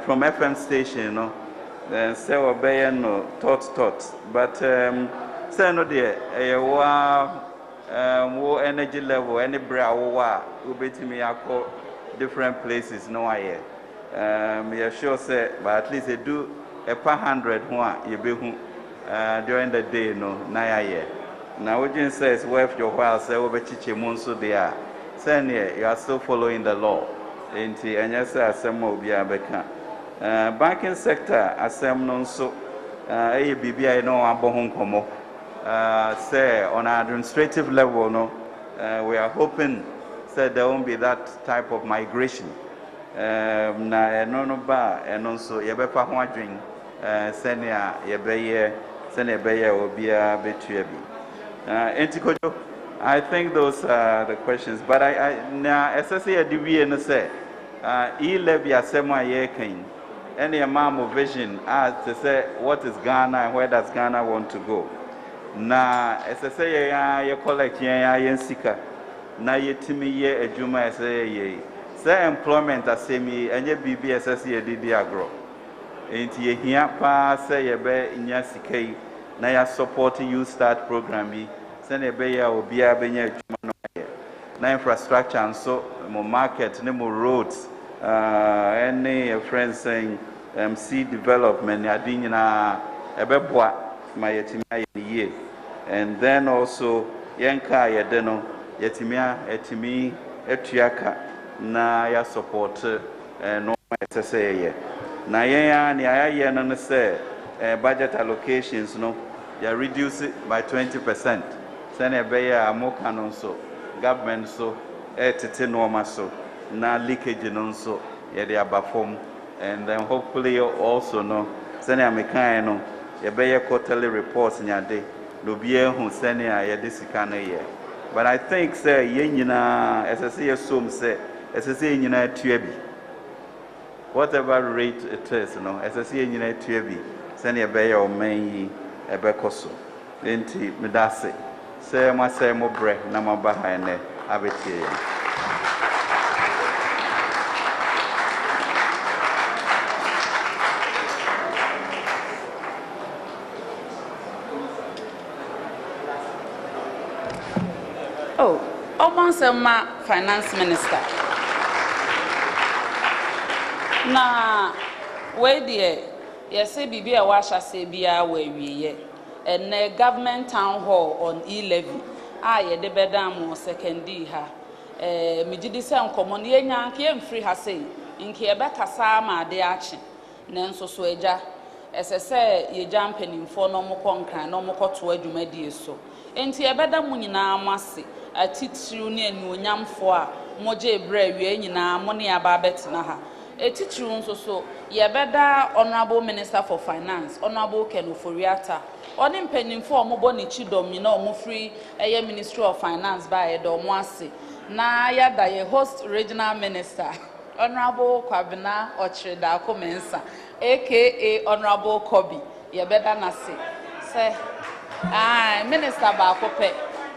from FM station no, sɛ ɔbɛyɛ no tot, but sɛ no deɛ ɛyɛ wo energy level any bra wo a wobɛtumi akɔ different places no ayɛ. You're sure say, but at least they do a per 100 during the day no na yɛ. Now what you say is worth your while say obechiche monso there. Say you are still following the law. Enti enya say asem obi abeka. Banking sector asem no so bibia no abo ho nkomo. Say on an administrative level no we are hoping say there won't be that type of migration. Na no ba eno so yebepa ho adwen senia yebeye obia betua bi. Entikojo, I think those are the questions, but I now SSA DV and say E-Levy asema yekin any amount of vision as to say what is Ghana and where does Ghana want to go. Na SSA ye collect ye sika na yetimi ye ejuma SSA say employment asemi enye bibi SSA didi agro. Enti ye hia pa say ye be nya sika na ya support you start program yi sene be ya obia benya adwuma no na infrastructure and so mo market ne mo roads any friends saying see development adin na ebeboa ma yetimi aye and then also yenka yede no yetimi etuaka na ya support no SSA na yen ya aye no say budget allocations no they reduce it by 20%. Send a beya more canon so government so normal so na leakage non so yeah they are perform and then hopefully also no send a mechanic no beya quarterly reports in your day no be who send a discount year. But I think say yenina SSA assume say SSA yenina tuebi whatever rate it is no SSA yenina tuebi send a beya or main ebekoso enti medase se ma se mo bre na ma ba ha ne abetie. Oh, Obansema finance minister na we die yes bibi a wa hyase bia wa wiye and government town hall on E-Levy ye de bedam secondary ha migidi se nkomo ne nya nke emfiri ha sei nke e bekasa ma de achi na nso so eja esese ye jampanimfo no mo konkran no mo koto adwumadie so enti e bedam nyina amase atitru ne anuonyamfo a moje ebra wie nyina mo ne aba betina ha etitru nso so ye beda honorable minister for finance honorable Kenuforiata oni mpanimfo omobo ne chidom nyina omofri eye ministry of finance ba ye do mo ase na yada ye host regional minister honorable Kwabena Ochreda Komensa aka honorable Kobi ye beda na se minister ba kope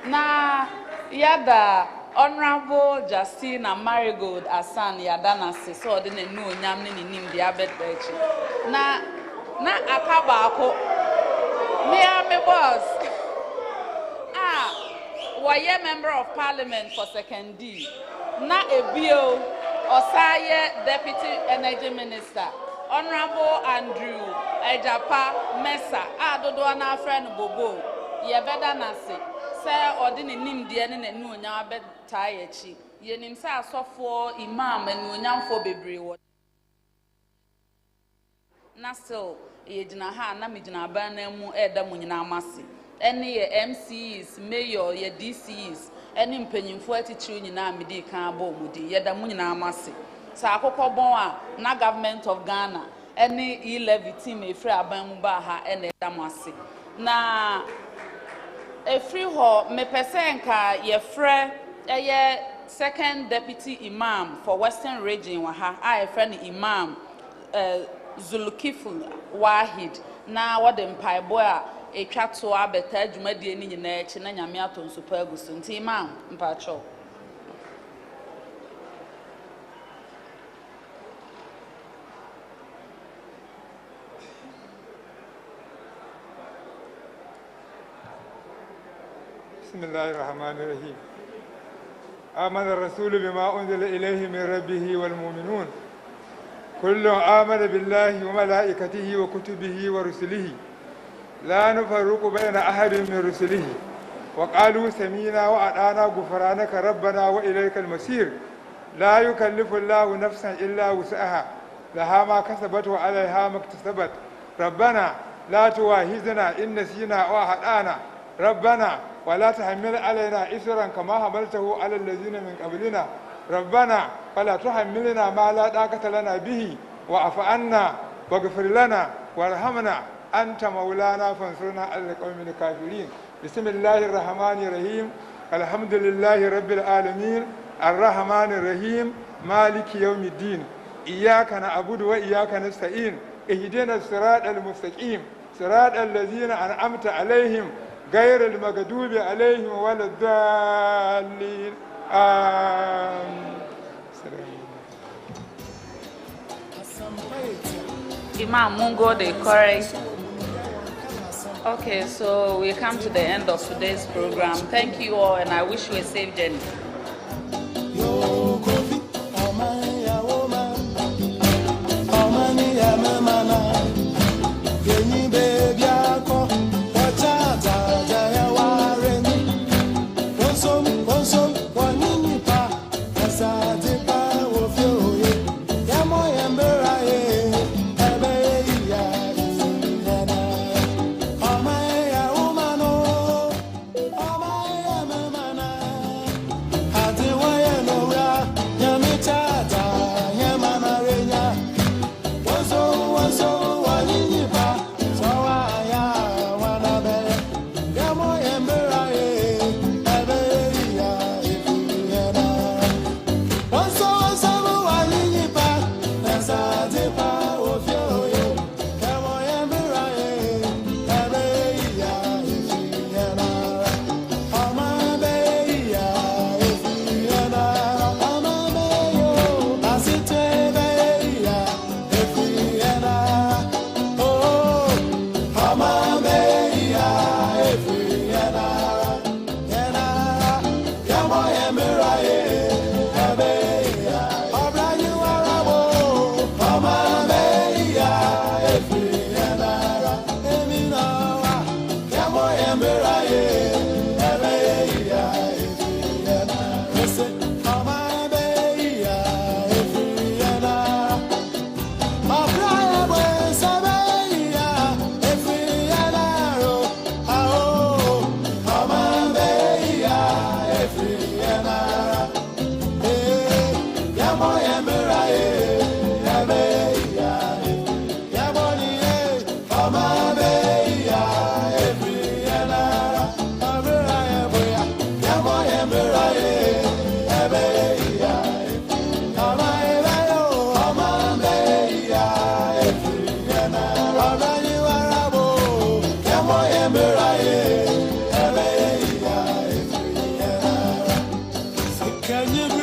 na yada honorable Justina Marigold Asan yada na so de na nu onyam ne nim dia bedrechi na akaba ako me boss why member of parliament for second D na ebio osaye deputy energy minister honorable Andrew Agyapong Mesa dodo na friend bobo ye beda na se odi ne nim de ne nu onyam abeta yechi ye nim se asofo imam enu onyamfo bebre wo na still ye gina ha na me gina ban na mu eda mu nyina amase ene ye MCs mayor ye DCs ene mpanyimfo atitiri nyina amedi kan aba omudi ye da mu nyina amase sa akokobon a na government of Ghana ene E-Levy team efri aban mu ba ha ene da amase na efri ho me pesenka ye frɛ eye second deputy imam for Western region wa ha a efrɛ ni imam Zulkiful Wahid na wade mpaibo a etwa to abeta adwumadie ni nyina echi na nyame atonso pa agusu nti ma mpacho بسم الله الرحمن الرحيم آمن الرسول بما أنزل إليه من ربه والمؤمنون كل آمن بالله وملائكته وكتبه ورسله لا نفرق بين أحد من رسله وقالوا سمينا وأطعنا غفرانك ربنا وإليك المصير لا يكلف الله نفسا إلا وسعها لها ما كسبت وعليها ما اكتسبت ربنا لا تواخذنا إن نسينا أو أخطأنا ربنا ولا تحمل علينا إصرا كما حملته على الذين من قبلنا ربنا فلا تحملنا ما لا طاقة لنا به واعف عنا واغفر لنا وارحمنا أنت مولانا فانصرنا على القوم الكافرين بسم الله الرحمن الرحيم الحمد لله رب العالمين الرحمن الرحيم مالك يوم الدين إياك نعبد وإياك نستعين اهدنا الصراط المستقيم صراط الذين أنعمت عليهم غير المغضوب عليهم ولا الضالين آمين. Imam Mungo de correct. Okay, so we come to the end of today's program. Thank you all and I wish you a safe journey. Can you